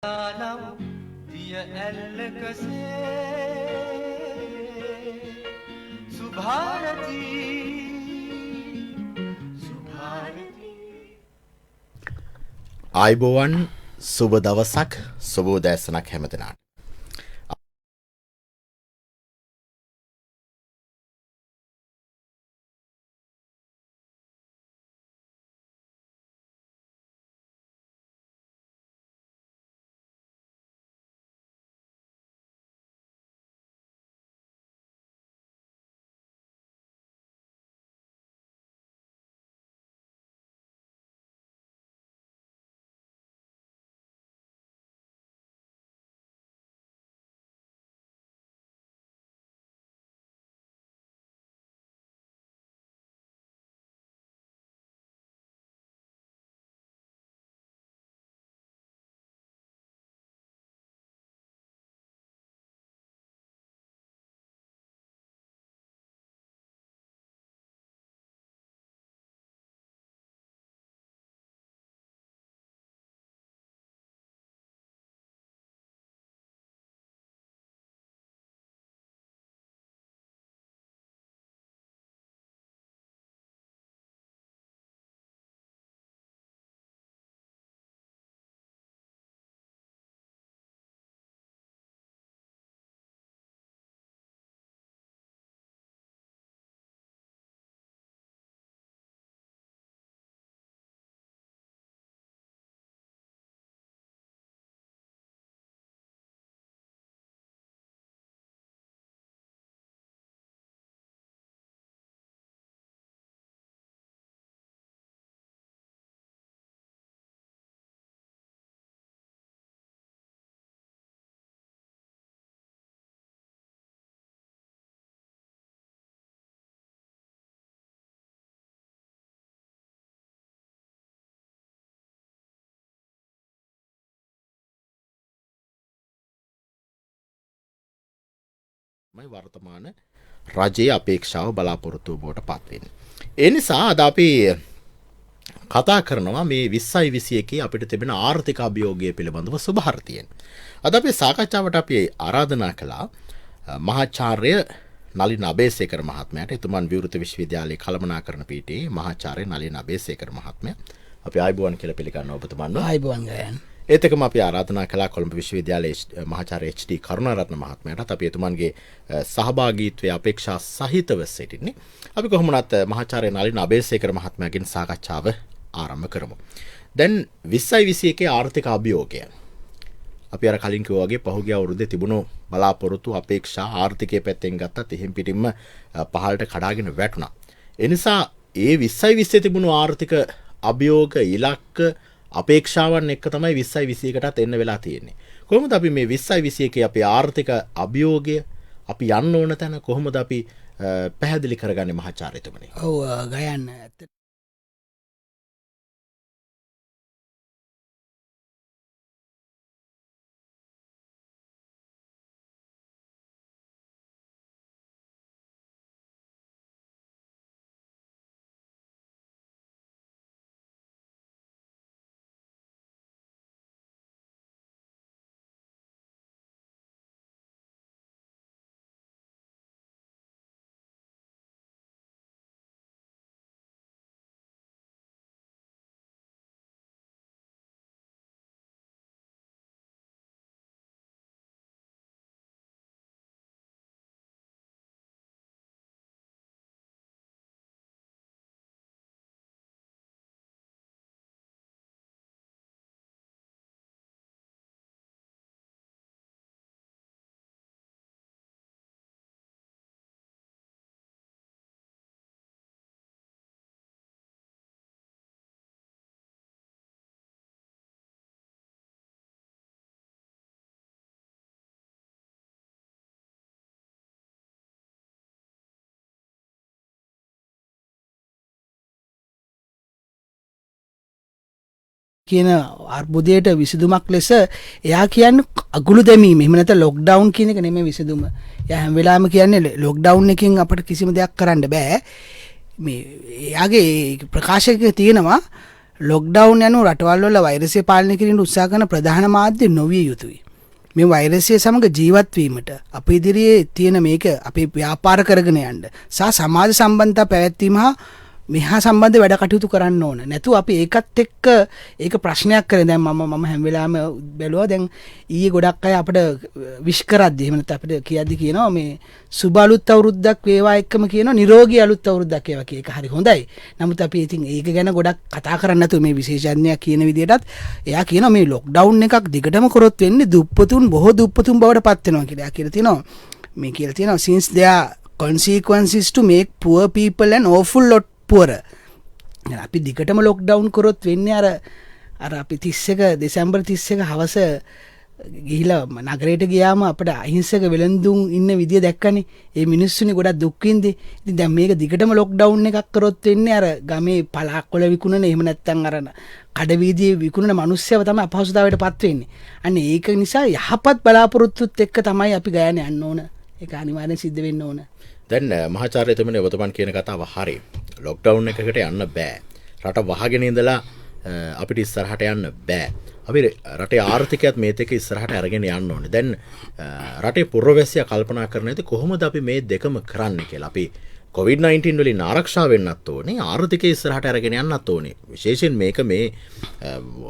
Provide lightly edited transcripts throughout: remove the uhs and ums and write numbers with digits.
නම් දිය ඇල්ලකසේ සුභාරති සුභාරති. ආයුබෝවන් සුබ දවසක් සුබෝදෑසනක් හැමදෙනාට. වර්තමාන රජයේ අපේක්ෂාව බලාපොරොත්තු බවට පත් වෙන්නේ. ඒ නිසා අද අපි කතා කරනවා මේ 2021 අපිට තිබෙන ආර්ථික අභියෝගය පිළිබඳව සුභාරතියෙන්. අද අපි සාකච්ඡාවට අපි ආරාධනා කළා මහාචාර්ය නලින් අබේසේකර මහත්මයාට. එතුමන් විවෘත විශ්වවිද්‍යාලයේ කළමනාකරණ පීඨයේ මහාචාර්ය නලින් අබේසේකර මහත්මයා. අපි ආයුබෝවන් කියලා පිළිගන්නවා ඔබතුමන්ව. ආයුබෝවන් ගයන්. ඒත් එකම අපි ආරාධනා කළා කොළඹ විශ්වවිද්‍යාලයේ මහාචාර්ය එච්.ඩී. කරුණාරත්න මහත්මයාටත් අපි එතුමන්ගේ සහභාගීත්වයේ අපේක්ෂා සහිතව සිටින්නේ. අපි කොහොමවත් මහාචාර්ය නලින් අබේසේකර මහත්මයාගෙන් සාකච්ඡාව ආරම්භ කරමු. දැන් 2021 ආර්ථික අභියෝගය. අපි අර කලින් කිව්වා වගේ පහුගිය අවුරුද්දේ තිබුණු බලාපොරොත්තු අපේක්ෂා ආර්ථිකයේ පැත්තෙන් ගත්තත් එහෙම් පිටින්ම පහළට කඩාගෙන වැටුණා. ඒ නිසා ඒ 2020 තිබුණු ආර්ථික අභියෝග ඉලක්ක අපේක්ෂාවන් එක්ක තමයි 2021කටත් එන්න වෙලා තියෙන්නේ. කොහොමද අපි මේ 2021 අපේ ආර්ථික අභියෝගය අපි යන්න ඕන තැන කොහොමද අපි පැහැදිලි කරගන්නේ මහාචාර්යතුමනි? ඔව් ගයන් කියන අර්බුදයට විසඳුමක් ලෙස එයා කියන්නේ අගුළු දැමීම. එහෙම නැත්නම් ලොක්ඩවුන් කියන එක නෙමෙයි විසඳුම. එයා හැම වෙලාවෙම කියන්නේ ලොක්ඩවුන් එකකින් අපිට කිසිම දෙයක් කරන්න බෑ. මේ එයාගේ ප්‍රකාශයක තියෙනවා ලොක්ඩවුන් යනු රටවල් වල වෛරසය පාලනය කිරීමට උත්සාහ කරන ප්‍රධාන මාධ්‍ය නොවිය යුතුයි. මේ වෛරසය සමග ජීවත් වීමට අපේ ඉදිරියේ තියෙන මේක අපේ ව්‍යාපාර කරගෙන යන්න සහ සමාජ සම්බන්ධතා පැවැත්වීම හා මෙහා සම්බන්ධ වැඩ කටයුතු කරන්න ඕන. නැතුව අපි ඒකත් එක්ක ඒක ප්‍රශ්නයක් කරේ. දැන් මම හැම වෙලාවෙම බැලුවා දැන් ඊයේ ගොඩක් අය අපිට විශ් කරද්දි එහෙම නැත්නම් අපිට කියද්දි කියනවා මේ සුබ අලුත් අවුරුද්දක් වේවා එක්කම කියනවා නිරෝගී අලුත් අවුරුද්දක් වේවා කියන එක හරි හොඳයි. නමුත් අපි ඉතින් ඒක ගැන ගොඩක් කතා කරන්නේ නැතුව මේ විශේෂඥයා කියන විදිහටත් එයා කියනවා මේ ලොක්ඩවුන් එකක් දිගටම කරොත් වෙන්නේ දුප්පතුන් බොහෝ දුප්පතුන් බවට පත් වෙනවා කියලා. එයා කියලා තියෙනවා මේ කියලා තියෙනවා since there are consequences to make poor people an awful lot පුවර. අපි දිගටම ලොක්ඩවුන් කරොත් වෙන්නේ අර අපි 31 දෙසැම්බර් 31 හවස ගිහිලා නගරයට ගියාම අපිට අහිංසක වෙළඳුන් ඉන්න විදිය දැක්කනේ. ඒ මිනිස්සුනේ ගොඩක් දුක් විඳි. ඉතින් දැන් මේක දිගටම ලොක්ඩවුන් එකක් කරොත් වෙන්නේ අර ගමේ පළාක්වල විකුණන එහෙම නැත්නම් අර කඩ වීදියේ විකුණන මිනිස්සුව තමයි අපහසුතාවයට පත් වෙන්නේ. අන්න ඒක නිසා යහපත් බලාපොරොත්තුත් එක්ක තමයි අපි ගෑනේ යන්න ඕන. ඒක අනිවාර්යෙන් සිද්ධ වෙන්න ඕන. දැන් මහාචාර්යතුමනි ඔබතුමන් කියන කතාව හරි. ලොක්ඩවුන් එකකට යන්න බෑ. රට වහගෙන ඉඳලා අපිට ඉස්සරහට යන්න බෑ. අපි රටේ ආර්ථිකයත් මේත් එක්ක ඉස්සරහට අරගෙන යන්න ඕනේ. දැන් රටේ පුරවැසියා කල්පනා කරන ඉතින් කොහොමද අපි මේ දෙකම කරන්නේ කියලා. අපි COVID-19 වලින් ආරක්ෂා වෙන්නත් ඕනේ. ආර්ථිකය ඉස්සරහට අරගෙන යන්නත් ඕනේ. විශේෂයෙන් මේක මේ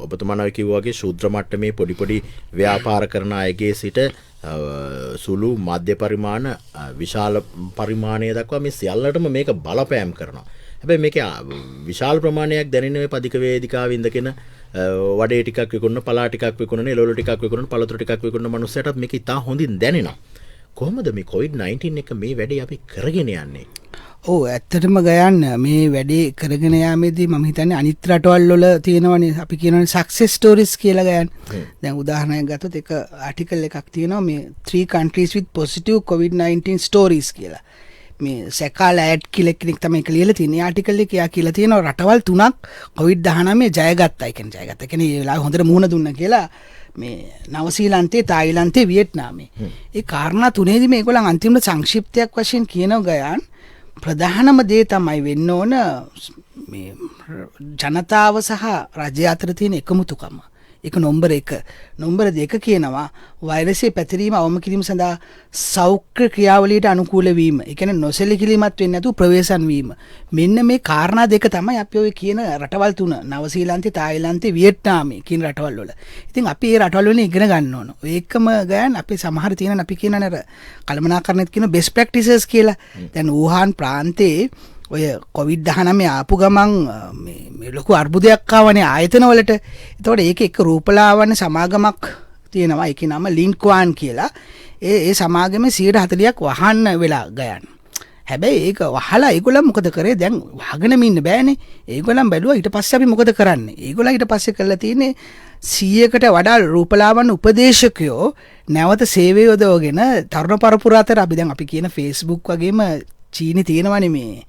ඔබතුමන් කිව්වා වගේ ශූද්‍ර මට්ටමේ පොඩි ව්‍යාපාර කරන අයගේ සිට සුළු මධ්‍ය පරිමාණ විශාල පරිමාණය දක්වා මේ සියල්ලටම මේක බලපෑම් කරනවා. හැබැයි මේක විශාල ප්‍රමාණයක් දැනෙන ඔය පදික වේදිකාවේ ඉඳගෙන වඩේ ටිකක් විකුණන, පලා ටිකක් විකුණන, එළවලු ටිකක් විකුණන, පළතුරු ටිකක් විකුණන මනුස්සයටත් මේක ඉතා හොඳින් දැනෙනවා. කොහොමද මේ COVID-19 එක මේ වැඩේ අපි කරගෙන යන්නේ? ඔව් ඇත්තටම ගයන්න මේ වැඩේ කරගෙන යාමේදී මම හිතන්නේ අනිත් රටවල් වල තියෙනවනේ අපි කියනවනේ සක්සස් ස්ටෝරිස් කියලා ගයන්න. දැන් උදාහරණයක් ගත්තොත් එක ආටිකල් එකක් තියෙනවා මේ 3 countries with positive COVID-19 stories කියලා. මේ සැකා ලෑඩ් කියලා කෙනෙක් තමයි ඒක ලියලා තියෙන්නේ. ආටිකල් එකේ යා කියලා තියෙනවා රටවල් 3ක් COVID-19 ජයගත්තා. ඒ කියන්නේ ජයගත්තා. කියන්නේ ඒ වෙලාවේ හොඳට මුහුණ දුන්නා කියලා මේ නවසීලන්තේ, තායිලන්තේ, වියට්නාමේ. ඒ කාරණා තුනේදී මේගොල්ලන් අන්තිමට සංක්ෂිප්තයක් වශයෙන් කියනවා ගයන් ප්‍රධානම දේ තමයි වෙන්න ඕන මේ ජනතාව සහ රජය අතර තියෙන එකමුතුකම. ඒක නම්බර 1. නම්බර 2 කියනවා වෛරසය පැතිරීම අවම කිරීම සඳහා සෞඛ්‍ය ක්‍රියාවලියට අනුකූල වීම. ඒ කියන්නේ නොසැලකිලිමත් වෙන්නේ නැතුව ප්‍රවේශම් වීම. මෙන්න මේ කාරණා දෙක තමයි අපි ඔය කියන රටවල් තුන නවසීලන්තේ, තායිලන්තේ, වියට්නාමේ කියන රටවල් වල. ඉතින් අපි මේ රටවල් වලින් ඉගෙන ගන්න ඕන. ඔය එකම ගයන් අපි සමහර තියෙන අපි කියන අර කළමනාකරණෙත් කියන best practices කියලා. දැන් වුහාන් ප්‍රාන්තයේ ඔය COVID-19 ආපු ගමන් මේ ලොකු අර්බුදයක් ආවනේ ආයතන වලට. එතකොට ඒක එක රූපලාවන්‍ය සමාගමක් තියෙනවා. ඒකේ නම ලින්ක්වාන් කියලා. ඒ සමාගමේ 140ක් වහන්න වෙලා ගයන්. හැබැයි ඒක වහලා ඒගොල්ලන් මොකද කරේ? දැන් වහගෙනම ඉන්න බෑනේ. ඒගොල්ලන් බැලුවා ඊට පස්සේ අපි මොකද කරන්නේ? ඒගොල්ලන් ඊට පස්සේ කළා තියෙන්නේ 100කට වඩා රූපලාවන්‍ය උපදේශකයෝ නැවත සේවය යොදවගෙන තරුණ පරපුර අතර අපි දැන් අපි කියන Facebook වගේම චීනි තියෙනවනේ මේ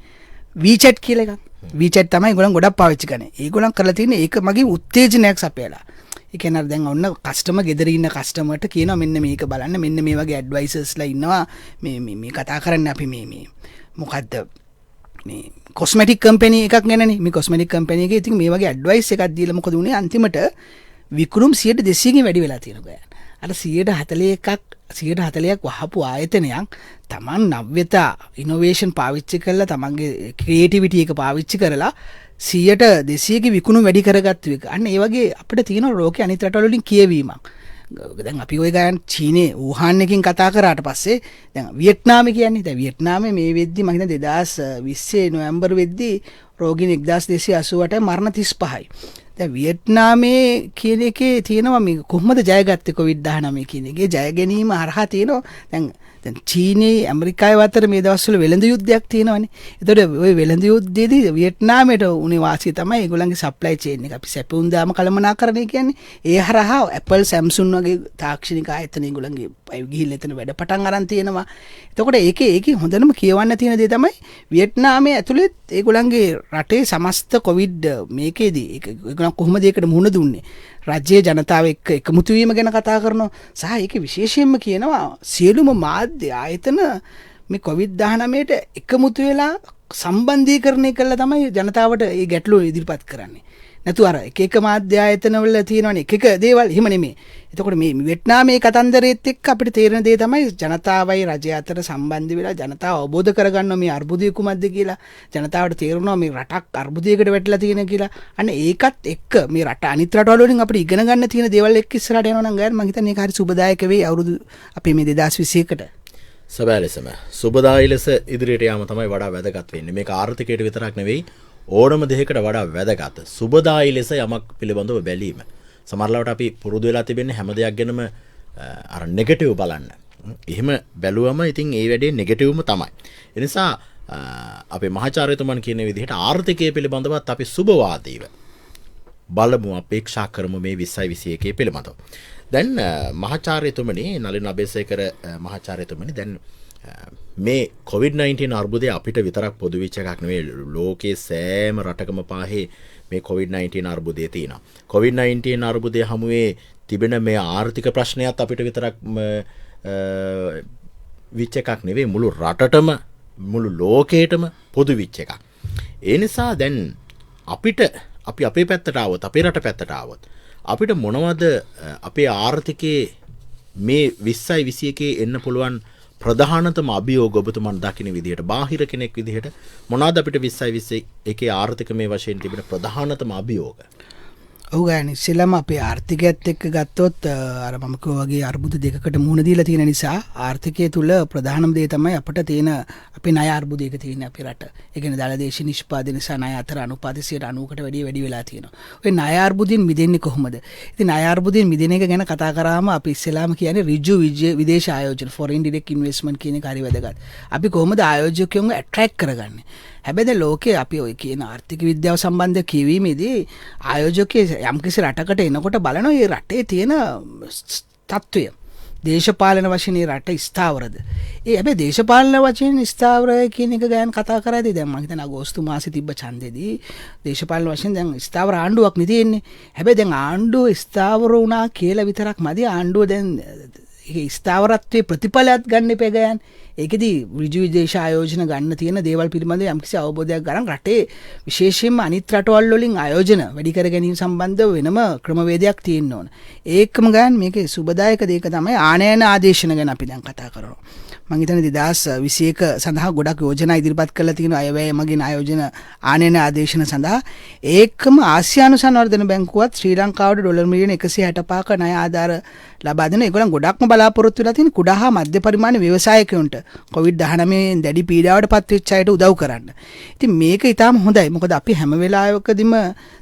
WeChat කියලා එකක්. WeChat තමයි ඒගොල්ලන් ගොඩක් පාවිච්චි කරන්නේ. ඒගොල්ලන් කරලා තියෙන්නේ ඒක මගේ උත්තේජනයක් සපයලා. ඒ කියන්නේ දැන් ඔන්න කස්ටමර් ගෙදර ඉන්න කස්ටමර්ට කියනවා මෙන්න මේක බලන්න මෙන්න මේ වගේ ඇඩ්වයිසර්ස්ලා ඉන්නවා මේ කතා කරන්නේ අපි මේ මොකද්ද මේ කොස්මැටික් කම්පැනි එකක් ගැනනේ. මේ කොස්මැටික් කම්පැනි එකේ ඉතින් මේ වගේ ඇඩ්වයිස් එකක් දීලා මොකද උනේ අන්තිමට විකුණුම් 200කින් වැඩි වෙලා තියෙනවා. අර 140ක් වහපු ආයතනයක් තමන් නව්‍යතා ඉනෝවේෂන් පාවිච්චි කරලා තමන්ගේ ක්‍රියේටිවිටි එක පාවිච්චි කරලා 100-200ක විකුණුම් වැඩි කරගත්තු එක. අන්න ඒ වගේ අපිට තියෙන ලෝකේ අනිත් රටවල් වලින් කියවීමක්. දැන් අපි ඔය ගාන චීනේ වුහාන් එකකින් කතා කරාට පස්සේ දැන් වියට්නාමේ කියන්නේ. දැන් වියට්නාමේ මේ වෙද්දි මම හිතන්නේ 2020 නොවැම්බර් වෙද්දි රෝගීන් 1288 මරණ 35යි. දැන් වියට්නාමේ කියන එකේ තියෙනවා මේ කොහොමද ජයගත්තේ COVID-19 කියන එකේ ජය ගැනීම හරහා තියෙනවා. දැන් චීනේ ඇමරිකාවේ අතර මේ දවස්වල වෙළඳ යුද්ධයක් තියෙනවානේ. ඒතකොට ওই වෙළඳ යුද්ධයේදී වියට්නාමයට උනේ වාසිය තමයි ඒගොල්ලන්ගේ සප්ලයි චේන් එක. අපි සැපුම් දාම කළමනාකරණය කියන්නේ. ඒ හරහා Apple, Samsung වගේ තාක්ෂණික ආයතන ඒගොල්ලන්ගේ ගිහිල්ලා එතන වැඩ පටන් අරන් තියෙනවා. එතකොට ඒකේ හොඳනම කියවන්න තියෙන දේ තමයි වියට්නාමයේ ඇතුළේ ඒගොල්ලන්ගේ රටේ සමස්ත COVID මේකේදී ඒගොල්ලන් කොහොමද ඒකට මුහුණ දුන්නේ? රජයේ ජනතාව එක්ක එකමුතු වීම ගැන කතා කරනවා. සහ ඒක විශේෂයෙන්ම කියනවා සියලුම මාධ්‍ය ආයතන මේ COVID-19ට එකමුතු වෙලා සම්බන්ධීකරණය කළා තමයි ජනතාවට මේ ගැටලුව ඉදිරිපත් කරන්නේ. නැතු අර එක මාධ්‍ය ආයතනවල තියෙනවනේ එක දේවල් එහෙම නෙමෙයි. එතකොට මේ වියට්නාමයේ කතන්දරෙත් එක්ක අපිට තේරෙන දේ තමයි ජනතාවයි රජය අතර සම්බන්ධ වෙලා ජනතාව අවබෝධ කරගන්නවා මේ අර්බුදය කුමක්ද කියලා. ජනතාවට තේරෙනවා මේ රටක් අර්බුදයකට වැටලා තියෙන කියලා. අන්න ඒකත් එක්ක මේ රට අනිත් රටවල වලින් අපිට ඉගෙන ගන්න තියෙන දේවල් එක්ක ඉස්සරහට යනවා නම් ගෑන් මම හිතන්නේ ඒක හරි සුබදායක වෙයි අවුරුදු අපේ මේ 2021කට. සබෑ ලෙසම සුබදායි ලෙස ඉදිරියට යාම තමයි වඩා වැදගත් වෙන්නේ. මේක ආර්ථිකයට විතරක් නෙවෙයි ඕනම දෙයකට වඩා වැදගත්. සුබදායි ලෙස යමක් පිළිබඳව බැලීම. සමහරවිට අපි පුරුදු වෙලා තිබෙන්නේ හැම දෙයක් ගැනම අර නෙගටිව් බලන්න. එහෙම බැලුවම ඉතින් ඒ වැඩේ නෙගටිව්ම තමයි. ඒ නිසා අපේ මහාචාර්යතුමන් කියන විදිහට ආර්ථිකය පිළිබඳවත් අපි සුබවාදීව බලමු අපේක්ෂා කරමු මේ 2021 පිළිබඳව. දැන් මහාචාර්යතුමනි නලින් අබේසේකර මහාචාර්යතුමනි දැන් මේ COVID-19 අර්බුදය අපිට විතරක් පොදු වෙච්ච එකක් නෙවෙයි ලෝකයේ සෑම රටකම පාහේ මේ COVID-19 අර්බුදය තියෙනවා. COVID-19 අර්බුදය හමුවේ තිබෙන මේ ආර්ථික ප්‍රශ්නයත් අපිට විතරක් විච්ච එකක් නෙවෙයි මුළු රටටම මුළු ලෝකයටම පොදු විච්ච එකක්. ඒ නිසා දැන් අපිට අපි අපේ පැත්තට ආවොත් අපේ රට පැත්තට ආවොත් අපිට මොනවද අපේ ආර්ථිකයේ මේ 2021 එන්න පුළුවන් ප්‍රධානතම අභියෝග ඔබතුමන් දකින විදිහට බාහිර කෙනෙක් විදිහට මොනවාද අපිට 2021 ආර්ථික මේ වශයෙන් තිබෙන ප්‍රධානතම අභියෝග? ඔව් ගෑණි ඉස්සෙල්ලාම අපේ ආර්ථිකයත් එක්ක ගත්තොත් අර මම කිව්වා වගේ අර්බුද දෙකකට මුහුණ දීලා තියෙන නිසා ආර්ථිකය තුල ප්‍රධානම දේ තමයි අපිට තියෙන අපේ ණය අර්බුදයක තියෙන අපේ රට. ඒ කියන්නේ දලදේශීය නිෂ්පාදනය නිසා ණය අතර අනුපාතය 90කට වැඩි වෙලා තියෙනවා. ඔය ණය අර්බුදයෙන් මිදෙන්නේ කොහොමද? ඉතින් ණය අර්බුදයෙන් මිදෙන එක ගැන කතා කරාම අපි ඉස්සෙල්ලාම කියන්නේ ඍජු විදේශ ආයෝජන foreign direct investment කියන එක හරි වැදගත්. අපි කොහොමද ආයෝජකයන්ව ඇට්‍රැක්ට් කරගන්නේ? හැබැයි ලෝකේ අපි ඔය කියන ආර්ථික විද්‍යාව සම්බන්ධ කියවීමේදී ආයෝජකයේ යම්කිසි රටකට එනකොට බලනවා මේ රටේ තියෙන තත්ත්වය. දේශපාලන වශයෙන් මේ රට ස්ථාවරද? ඒ හැබැයි දේශපාලන වශයෙන් ස්ථාවරය කියන එක ගැන කතා කරද්දී දැන් මම හිතන අගෝස්තු මාසේ තිබ්බ ඡන්දෙදී දේශපාලන වශයෙන් දැන් ස්ථාවර ආණ්ඩුවක් නේ තියෙන්නේ. හැබැයි දැන් ආණ්ඩුව ස්ථාවර වුණා කියලා විතරක් මදි. ආණ්ඩුව දැන් ඒ ස්ථාවරත්වයේ ප්‍රතිඵලයක් ගන්න එපා ගයන්. ඒකෙදී ඍජු විදේශ ආයෝජන ගන්න තියෙන දේවල් පිළිබඳව යම්කිසි අවබෝධයක් ගන්න රටේ විශේෂයෙන්ම අනිත් රටවල් වලින් ආයෝජන වැඩි කර ගැනීම සම්බන්ධව වෙනම ක්‍රමවේදයක් තියෙන්න ඕන. ඒකම ගන්න මේකේ සුබදායක දෙයක තමයි ආනයන ආදේශන ගැන අපි දැන් කතා කරනවා. මම හිතන්නේ 2021 සඳහා ගොඩක් යෝජනා ඉදිරිපත් කරලා තියෙනවා අයවැය මගින් ආයෝජන ආනයන ආදේශන සඳහා. ඒකම ආසියානු සංවර්ධන බැංකුවත් ශ්‍රී ලංකාවට ඩොලර් මිලියන 165ක ණය ආධාර ලබා දෙන ඒගොල්ලන් ගොඩක්ම බලාපොරොත්තු වෙලා තියෙන කුඩා හා මධ්‍ය පරිමාණ ව්‍යවසායකයන්ට COVID-19 දැඩි පීඩාවට පත් වෙච්ච අයට උදව් කරන්න. ඉතින් මේක ඊටාම හොඳයි. මොකද අපි හැම වෙලාවකදීම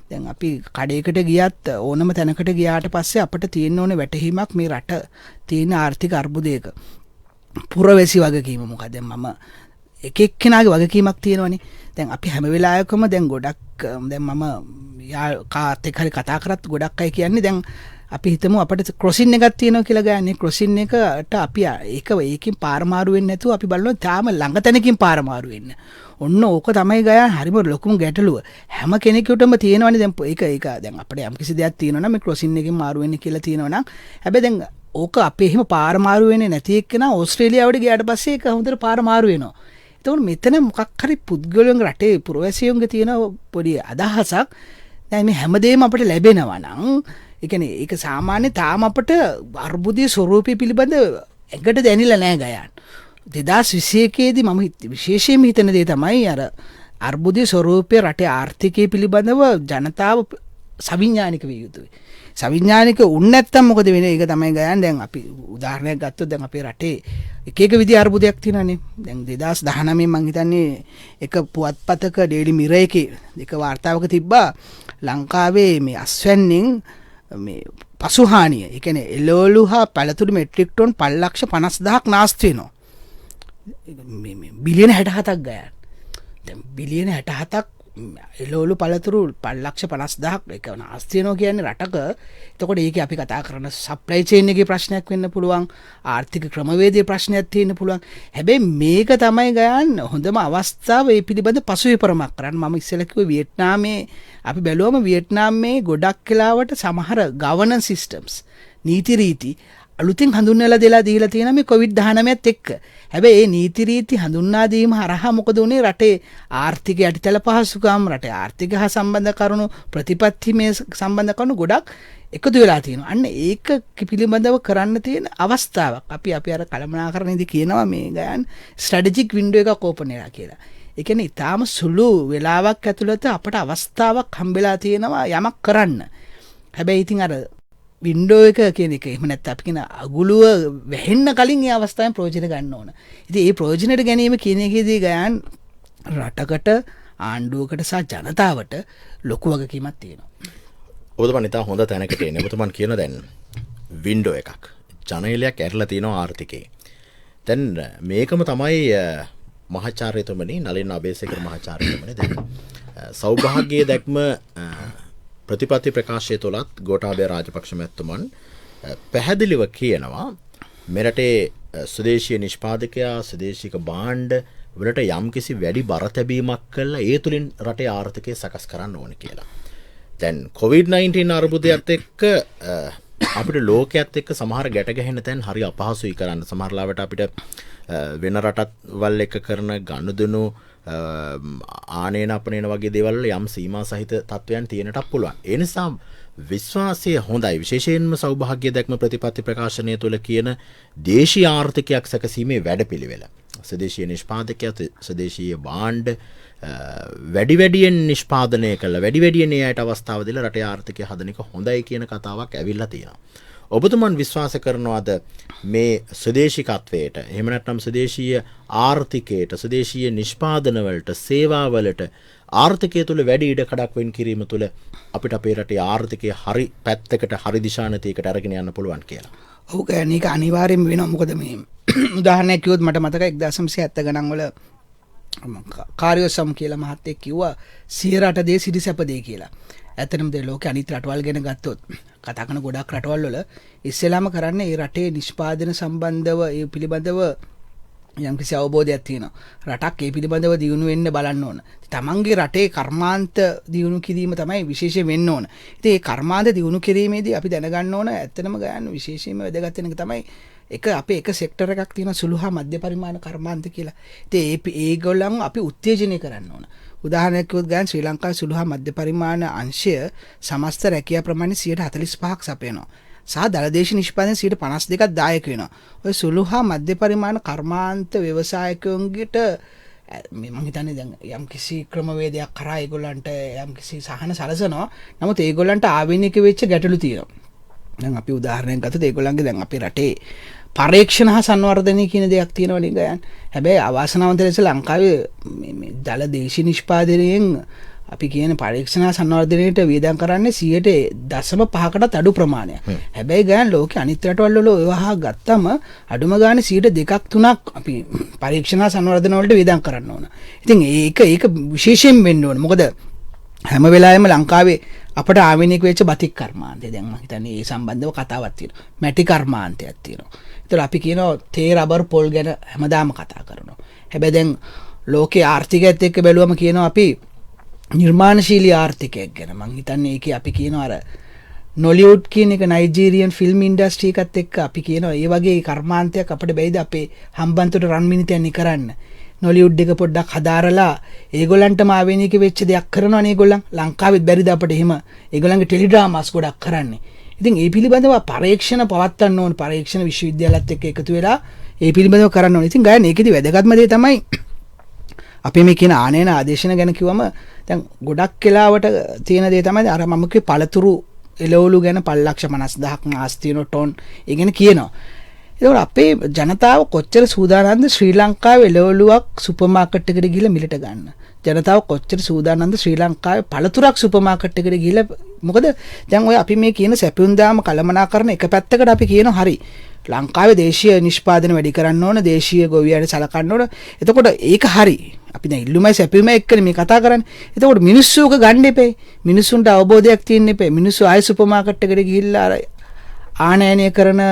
දැන් අපි කඩේකට ගියත් ඕනම තැනකට ගියාට පස්සේ අපිට තියෙන්න ඕනේ වැටහීමක් මේ රට තියෙන ආර්ථික අර්බුදයක. පුරවැසි වගකීම මොකද? දැන් මම එක එක්කෙනාගේ වගකීමක් තියෙනවනේ. දැන් අපි හැම වෙලාවකම දැන් ගොඩක් දැන් මම කාත් එක්ක හරි කතා කරත් ගොඩක් අය කියන්නේ දැන් අපි හිතමු අපිට ක්‍රොසින් එකක් තියෙනවා කියලා ගන්නේ. ක්‍රොසින් එකට අපි ඒකකින් පාර මාරු වෙන්නේ නැතුව අපි බලනවා තාම ළඟ තැනකින් පාර මාරු වෙන්න. ඔන්න ඕක තමයි ගයන් හරිම ලොකුම ගැටලුව. හැම කෙනෙකුටම තියෙනවනේ දැන් ඒක දැන් අපිට යම්කිසි දෙයක් තියෙනවා නම් මේ ක්‍රොසින් එකකින් මාරු වෙන්න කියලා තියෙනවා නම් හැබැයි දැන් ඕක අපේ එහෙම පාර මාරු වෙන්නේ නැති එක්කෙනා ඕස්ට්‍රේලියාවට ගියාට පස්සේ ඒක හොඳට පාර මාරු වෙනවා. එතකොට මෙතන මොකක් හරි පුද්ගලයන්ගේ රටේ පුරවැසියන්ගේ තියෙන පොඩි අදහසක් දැන් මේ හැමදේම අපිට ලැබෙනවා නම් ඒ කියන්නේ ඒක සාමාන්‍ය තාම අපිට අර්බුදයේ ස්වරූපය පිළිබඳ එකට දැනෙලා නැහැ ගයන්. 2021 දී මම විශේෂයෙන්ම හිතන දේ තමයි අර අර්බුදයේ ස්වරූපය රටේ ආර්ථිකය පිළිබඳව ජනතාව සවිඥානික විය යුතුයි. සවිඥානික උන් නැත්තම් මොකද වෙන්නේ? ඒක තමයි ගයන්. දැන් අපි උදාහරණයක් ගත්තොත් දැන් අපේ රටේ එක විදිහ අර්බුදයක් තියෙනවානේ. දැන් 2019 මම හිතන්නේ එක පුවත්පතක ඩේලි මිරර් එකේ එක වාර්තාවක තිබ්බා ලංකාවේ මේ අස්වැන්නෙන් මේ පසුහානිය. ඒ කියන්නේ එළවලු හා පළතුරු මෙට්‍රික් ටන් 5,50,000ක් නාස්ති වෙනවා. මේ බිලියන 67ක් ගයන්. දැන් බිලියන 67ක් එළවලු පළතුරු 5,50,000ක් ඒක නාස්ති වෙනවා කියන්නේ රටක. එතකොට ඒකේ අපි කතා කරන සප්ලයි චේන් එකේ ප්‍රශ්නයක් වෙන්න පුළුවන්. ආර්ථික ක්‍රමවේදයේ ප්‍රශ්නයක් තියෙන්න පුළුවන්. හැබැයි මේක තමයි ගයන් හොඳම අවස්ථාව මේ පිළිබඳ පසුවිපරමක් කරන්න. මම ඉස්සෙල්ලා කිව්වේ වියට්නාමයේ අපි බැලුවම වියට්නාමයේ ගොඩක් වෙලාවට සමහර ගවර්නන්ස් සිස්ටම්ස් නීති රීති අලුතින් හඳුන්වලා දෙලා දීලා තියෙන මේ COVID-19ත් එක්ක. හැබැයි මේ නීති රීති හඳුන්වා දීම හරහා මොකද උනේ රටේ ආර්ථික යටිතල පහසුකම් රටේ ආර්ථික හා සම්බන්ධ කරුණු ප්‍රතිපත්ති මේ සම්බන්ධ කරුණු ගොඩක් එකතු වෙලා තියෙනවා. අන්න ඒක පිළිබඳව කරන්න තියෙන අවස්ථාවක්. අපි අර කළමනාකරණයේදී කියනවා මේ ගයන් ස්ට්‍රැටජික් වින්ඩෝ එකක් ඕපන් වෙලා කියලා. ඒ කියන්නේ ඊටාම සුළු වෙලාවක් ඇතුළත අපට අවස්ථාවක් හම්බෙලා තියෙනවා යමක් කරන්න. හැබැයි ඉතින් අර වින්ඩෝ එක කියන එක එහෙම නැත්නම් අපි කියන අගුලුව වැහෙන්න කලින් ඒ අවස්ථාවෙන් ප්‍රයෝජන ගන්න ඕන. ඉතින් මේ ප්‍රයෝජනට ගැනීම කියන එකේදී ගයන් රටකට ආණ්ඩුවකට සහ ජනතාවට ලොකු වගකීමක් තියෙනවා. ඔබතුමන් ඉතා හොඳ තැනකට එන්නේ. ඔබතුමන් කියන දැන් වින්ඩෝ එකක් ජනේලයක් ඇරලා තියෙනවා ආර්ථිකේ. දැන් මේකම තමයි මහාචාර්යතුමනි නලින් අබේසේකර මහාචාර්යතුමනි දැන් සෞභාග්‍යයේ දැක්ම ප්‍රතිපත්ති ප්‍රකාශය තුලත් ගෝඨාභය රාජපක්ෂ මැතිතුමන් පැහැදිලිව කියනවා මෙරටේ ස්වදේශීය නිෂ්පාදකයා ස්වදේශික භාණ්ඩ වලට යම්කිසි වැඩි බර තැබීමක් කළා ඒ තුලින් රටේ ආර්ථිකය සකස් කරන්න ඕන කියලා. දැන් COVID-19 අර්බුදයත් එක්ක අපිට ලෝකයේත් එක්ක සමහර ගැට ගැහෙන තැන් හරි අපහසුයි කරන්න. සමහර ලාවට අපිට වෙන රටවල් එක කරන ගනුදෙනු ආනේන අපනේන වගේ දේවල් යම් සීමා සහිත තත්වයන් තියෙනටත් පුළුවන්. ඒ නිසා විශ්වාසය හොඳයි. විශේෂයෙන්ම සෞභාග්‍ය දැක්ම ප්‍රතිපත්ති ප්‍රකාශනය තුළ කියන දේශීය ආර්ථිකයක් සැකසීමේ වැඩපිළිවෙල. ස්වදේශීය නිෂ්පාදකයා ස්වදේශීය භාණ්ඩ වැඩියෙන් නිෂ්පාදනය කළා වැඩියෙන් ඒ අයට අවස්ථාව දීලා රටේ ආර්ථිකය හදන එක හොඳයි කියන කතාවක් ඇවිල්ලා තියෙනවා. ඔබතුමන් විශ්වාස කරනවාද මේ ස්වදේශිකත්වයට එහෙම නැත්නම් ස්වදේශීය ආර්ථිකයට ස්වදේශීය නිෂ්පාදන වලට සේවා වලට ආර්ථිකය තුල වැඩි ඉඩකඩක් වෙන් කිරීම තුල අපිට අපේ රටේ ආර්ථිකය හරි පැත්තකට හරි දිශානතියකට අරගෙන යන්න පුළුවන් කියලා? ඔව් ඒක අනිවාර්යෙන්ම වෙනවා. මොකද මේ උදාහරණයක් කිව්වොත් මට මතකයි 1970 ගණන් වල කාර්යසම් කියලා මහත්තයෙක් කිව්වා 100 දේ සිරිසැප දේ කියලා. ඇත්තටම මේ ලෝකේ අනිත් රටවල් ගැන ගත්තොත් කතා කරන ගොඩක් රටවල් වල ඉස්සෙල්ලාම කරන්නේ ඒ රටේ නිෂ්පාදන සම්බන්ධව ඒ පිළිබඳව යම්කිසි අවබෝධයක් තියෙනවා. රටක් ඒ පිළිබඳව දියුණු වෙන්න බලන්න ඕන. තමන්ගේ රටේ කර්මාන්ත දියුණු කිරීම තමයි විශේෂයෙන් වෙන්න ඕන. ඉතින් මේ කර්මාන්ත දියුණු කිරීමේදී අපි දැනගන්න ඕන ඇත්තටම ගන්න විශේෂයෙන්ම වැදගත් වෙන එක තමයි අපේ එක සෙක්ටර් එකක් තියෙනවා සුළු හා මධ්‍ය පරිමාණ කර්මාන්ත කියලා. ඉතින් ඒගොල්ලන් අපි උත්තේජනය කරන්න ඕන. උදාහරණයක් කිව්වොත් ගන්න ශ්‍රී ලංකාවේ සුළු හා මධ්‍ය පරිමාණ අංශය සමස්ත රැකියා ප්‍රමාණය 45%ක් සපයනවා. සහ දළදේශීය නිෂ්පාදනය 52%ක් දායක වෙනවා. ඔය සුළු හා මධ්‍ය පරිමාණ කර්මාන්ත ව්‍යවසායකයන්ගිට මම හිතන්නේ දැන් යම් කිසි ක්‍රමවේදයක් කරා ඒගොල්ලන්ට යම් කිසි සහන සලසනවා. නමුත් ඒගොල්ලන්ට ආවෙනික වෙච්ච ගැටලු තියෙනවා. දැන් අපි උදාහරණයක් ගත්තොත් ඒගොල්ලන්ගේ දැන් අපේ රටේ පරීක්ෂණ හා සංවර්ධනය කියන දෙයක් තියෙනවා නේද ගයන්. හැබැයි අවාසනාවන්ත ලෙස ලංකාවේ මේ දළදේශීය නිෂ්පාදනයෙන් අපි කියන පරීක්ෂණ හා සංවර්ධනයට වියදම් කරන්නේ 0.5%කටත් අඩු ප්‍රමාණයක්. හැබැයි ගයන් ලෝකේ අනිත් රටවල් වල ඒවා ගත්තම අඩුම ගානේ 2%-3% අපි පරීක්ෂණ හා සංවර්ධන වලට වියදම් කරන්න ඕන. ඉතින් ඒක විශේෂයෙන් වෙන්න ඕන. මොකද හැම වෙලාවෙම ලංකාවේ අපට ආවෙනික වෙච්ච බතික් කර්මාන්තය දැන් මම හිතන්නේ ඒ සම්බන්ධව කතාවක් තියෙනවා. මැටි කර්මාන්තයක් තියෙනවා. ඒතර අපි කියනවා තේ රබර් පොල් ගැන හැමදාම කතා කරනවා. හැබැයි දැන් ලෝකේ ආර්ථිකයත් එක්ක බැලුවම කියනවා අපි නිර්මාණශීලී ආර්ථිකයක් ගැන. මම හිතන්නේ ඒකේ අපි කියනවා අර නොලිවුඩ් කියන එක නයිජීරියන් ෆිල්ම් ඉන්ඩස්ට්‍රි එකත් එක්ක අපි කියනවා ඒ වගේ කර්මාන්තයක් අපිට බැයිද අපේ හම්බන්තොට රන් මිනිතයන් කරන්න. නොලිවුඩ් එක පොඩ්ඩක් හදාරලා ඒගොල්ලන්ටම ආවෙනික වෙච්ච දෙයක් කරනවනේ ඒගොල්ලන්. ලංකාවෙත් බැරිද අපිට එහෙම ඒගොල්ලන්ගේ ටෙලිඩ්‍රාමාස් ගොඩක් කරන්නේ. ඉතින් ඒ පිළිබඳව පරීක්ෂණ පවත්වන්න ඕන. පරීක්ෂණ විශ්වවිද්‍යාලත් එක්ක එකතු වෙලා ඒ පිළිබඳව කරන්න ඕන. ඉතින් ගායන ඒකෙදි වැදගත්ම දේ තමයි අපි මේ කියන ආනයන ආදේශන ගැන කිව්වම දැන් ගොඩක් වෙලාවට තියෙන දේ තමයි අර මම කිව්වේ පළතුරු එළවලු ගැන 5,50,000ක් මාස් තියෙන ටොන් ඒ ගැන කියනවා. ඒකෝර අපේ ජනතාව කොච්චර සූදානම්ද ශ්‍රී ලංකාවේ එළවලුවක් සුපර් මාකට් එකට ගිහලා මිලට ගන්න. ජනතාව කොච්චර සූදානම්ද ශ්‍රී ලංකාවේ පළතුරක් සුපර් මාකට් එකට ගිහලා මොකද දැන් ඔය අපි මේ කියන සැපියුම් දාම කළමනාකරන එක පැත්තකට අපි කියන හරි ලංකාවේ දේශීය නිෂ්පාදන වැඩි කරන්න ඕන දේශීය ගොවියන්ට සලකන්න ඕන. එතකොට ඒක හරි. අපි දැන් ඉල්ලුමයි සැපියුමයි එක්කනේ මේ කතා කරන්නේ. එතකොට මිනිස්සුක ගන්න එපේ. මිනිස්සුන්ට අවබෝධයක් තියෙන්න එපේ. මිනිස්සු ආයෙ සුපර් මාකට් එකට ගිහිල්ලා ආනයනය කරන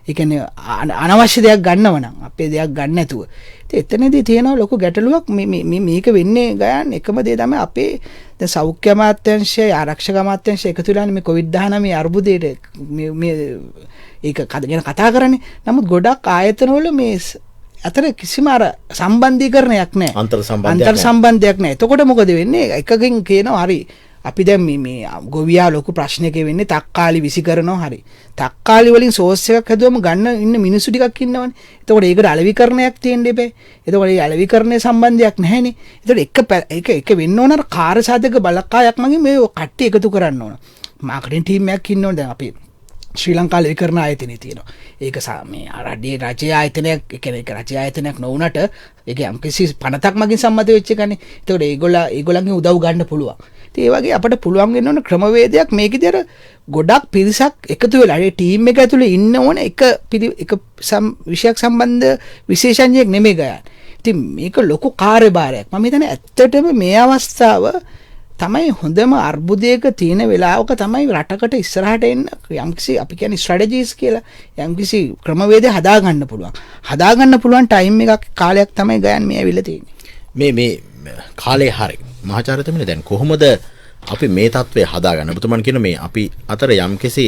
ඒ කියන්නේ අනවශ්‍ය දෙයක් ගන්නව නම් අපේ දෙයක් ගන්න නැතුව. ඉතින් එතනදී තියෙනවා ලොකු ගැටලුවක් මේක වෙන්නේ ගයන් එකම දේ තමයි අපේ දැන් සෞඛ්‍ය අමාත්‍යාංශය ආරක්ෂක අමාත්‍යාංශය එකතු වෙලානේ මේ COVID-19 අර්බුදයට මේ ඒක ගැන කතා කරන්නේ. නමුත් ගොඩක් ආයතනවල මේ අතර කිසිම අර සම්බන්ධීකරණයක් නැහැ. අන්තර් සම්බන්ධයක් නැහැ. එතකොට මොකද වෙන්නේ? එකකින් කියනවා හරි අපි දැන් මේ ගොවියා ලොකු ප්‍රශ්නයක වෙන්නේ තක්කාලි විසි කරනවා හරි. තක්කාලි වලින් සෝස් එකක් හදුවම ගන්න ඉන්න මිනිස්සු ටිකක් ඉන්නවනේ. එතකොට ඒකට අලෙවිකරණයක් තියෙන්න එපේ. එතකොට ඒ අලෙවිකරණයේ සම්බන්ධයක් නැහැනේ. එතකොට එක වෙන්න ඕන අර කාර්යසාධක බලකායක් මගින් මේ කට්ටිය එකතු කරන්න ඕන. මාකටිං ටීම් එකක් ඉන්න ඕන දැන් අපි ශ්‍රී ලංකා ලෙවිකරණ ආයතනය තියෙනවා. ඒක මේ රටේ රජයේ ආයතනයක් කියන්නේ ඒක රජයේ ආයතනයක් නොවුනට ඒක යම්කිසි පනතක් මගින් සම්මත වෙච්ච එකනේ. එතකොට ඒගොල්ලන්ගේ උදව් ගන්න පුළුවන්. ඒ වගේ අපිට පුළුවන් වෙන්න ඕන ක්‍රමවේදයක් මේකේදී අර ගොඩක් පිරිසක් එකතු වෙලා ඒ ටීම් එක ඇතුලේ ඉන්න ඕන එක විෂයක් සම්බන්ධ විශේෂඥයෙක් නෙමෙයි ගයන්. ඉතින් මේක ලොකු කාර්යභාරයක්. මම හිතන්නේ ඇත්තටම මේ අවස්ථාව තමයි හොඳම අර්බුදයක තියෙන වෙලාවක තමයි රටකට ඉස්සරහට එන්න යම්කිසි අපි කියන්නේ ස්ට්‍රැටජිස් කියලා යම්කිසි ක්‍රමවේද හදාගන්න පුළුවන්. හදාගන්න පුළුවන් ටයිම් එකක් කාලයක් තමයි ගයන් මේ ඇවිල්ලා තියෙන්නේ. මේ කාලේ හරිය මහාචාර්යතුමනි දැන් කොහොමද අපි මේ தત્ත්වය හදාගන්න? ඔබතුමන් කියන මේ අපි අතර යම්කිසි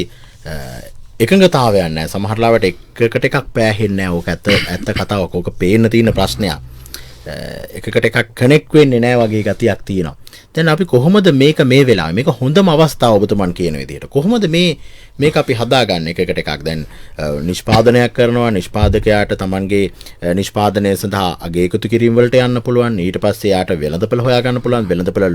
එකඟතාවයක් නැහැ. සමහර ලාවට එකකට එකක් පෑහෙන්නේ නැහැ. ඕක ඇත්ත කතාවක්. ඕක පේන්න තියෙන ප්‍රශ්නයක්. එකකට එකක් කනෙක්ට් වෙන්නේ නැහැ වගේ ගතියක් තියෙනවා. දැන් අපි කොහොමද මේක මේ වෙලාවේ මේක හොඳම අවස්ථාව ඔබතුමන් කියන විදිහට කොහොමද මේක අපි හදාගන්නේ එකකට එකක් දැන් නිෂ්පාදනයක් කරනවා නිෂ්පාදකයාට Tamanගේ නිෂ්පාදනය සඳහා අගය එකතු කිරීම වලට යන්න පුළුවන් ඊට පස්සේ යාට වෙළඳපොළ හොයා ගන්න පුළුවන් වෙළඳපොළ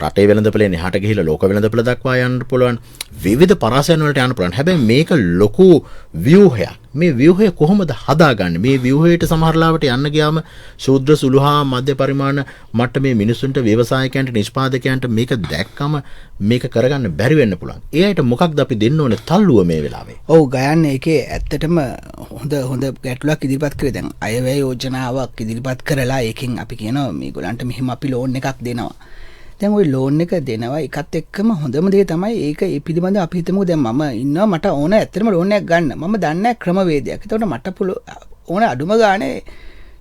රටේ වෙළඳපොළෙන් එහාට ගිහිල්ලා ලෝක වෙළඳපොළ දක්වා යන්න පුළුවන් විවිධ පරාසයන් වලට යන්න පුළුවන් හැබැයි මේක ලොකු ව්‍යුහයක් මේ ව්‍යුහය කොහොමද හදාගන්නේ මේ ව්‍යුහයට සමහරලාවට යන්න ගියාම ශූද්‍ර සුළුහා මධ්‍ය පරිමාණ මට්ටමේ මිනිසුන්ට ව්‍යවසායකයන්ට නිෂ්පාදකයන්ට මේක දැක්කම මේක කරගන්න බැරි වෙන්න පුළුවන්. ඒ අයට මොකක්ද අපි දෙන්න ඕනේ තල්ලුව මේ වෙලාවේ? ඔව් ගයන්න ඒකේ ඇත්තටම හොඳ ගැටලුවක් ඉදිරිපත් කරේ. දැන් අයවැය යෝජනාවක් ඉදිරිපත් කරලා ඒකෙන් අපි කියනවා මේගොල්ලන්ට මෙහෙම අපි ලෝන් එකක් දෙනවා. දැන් ওই ලෝන් එක දෙනවා එකත් එක්කම හොඳම දේ තමයි ඒක ඒ පිළිබඳව අපි හිතමු දැන් මම ඉන්නවා මට ඕන ඇත්තටම ලෝන් එකක් ගන්න. මම දන්නේ ක්‍රමවේදයක්. ඒතකොට මට ඕන අඩුම ගානේ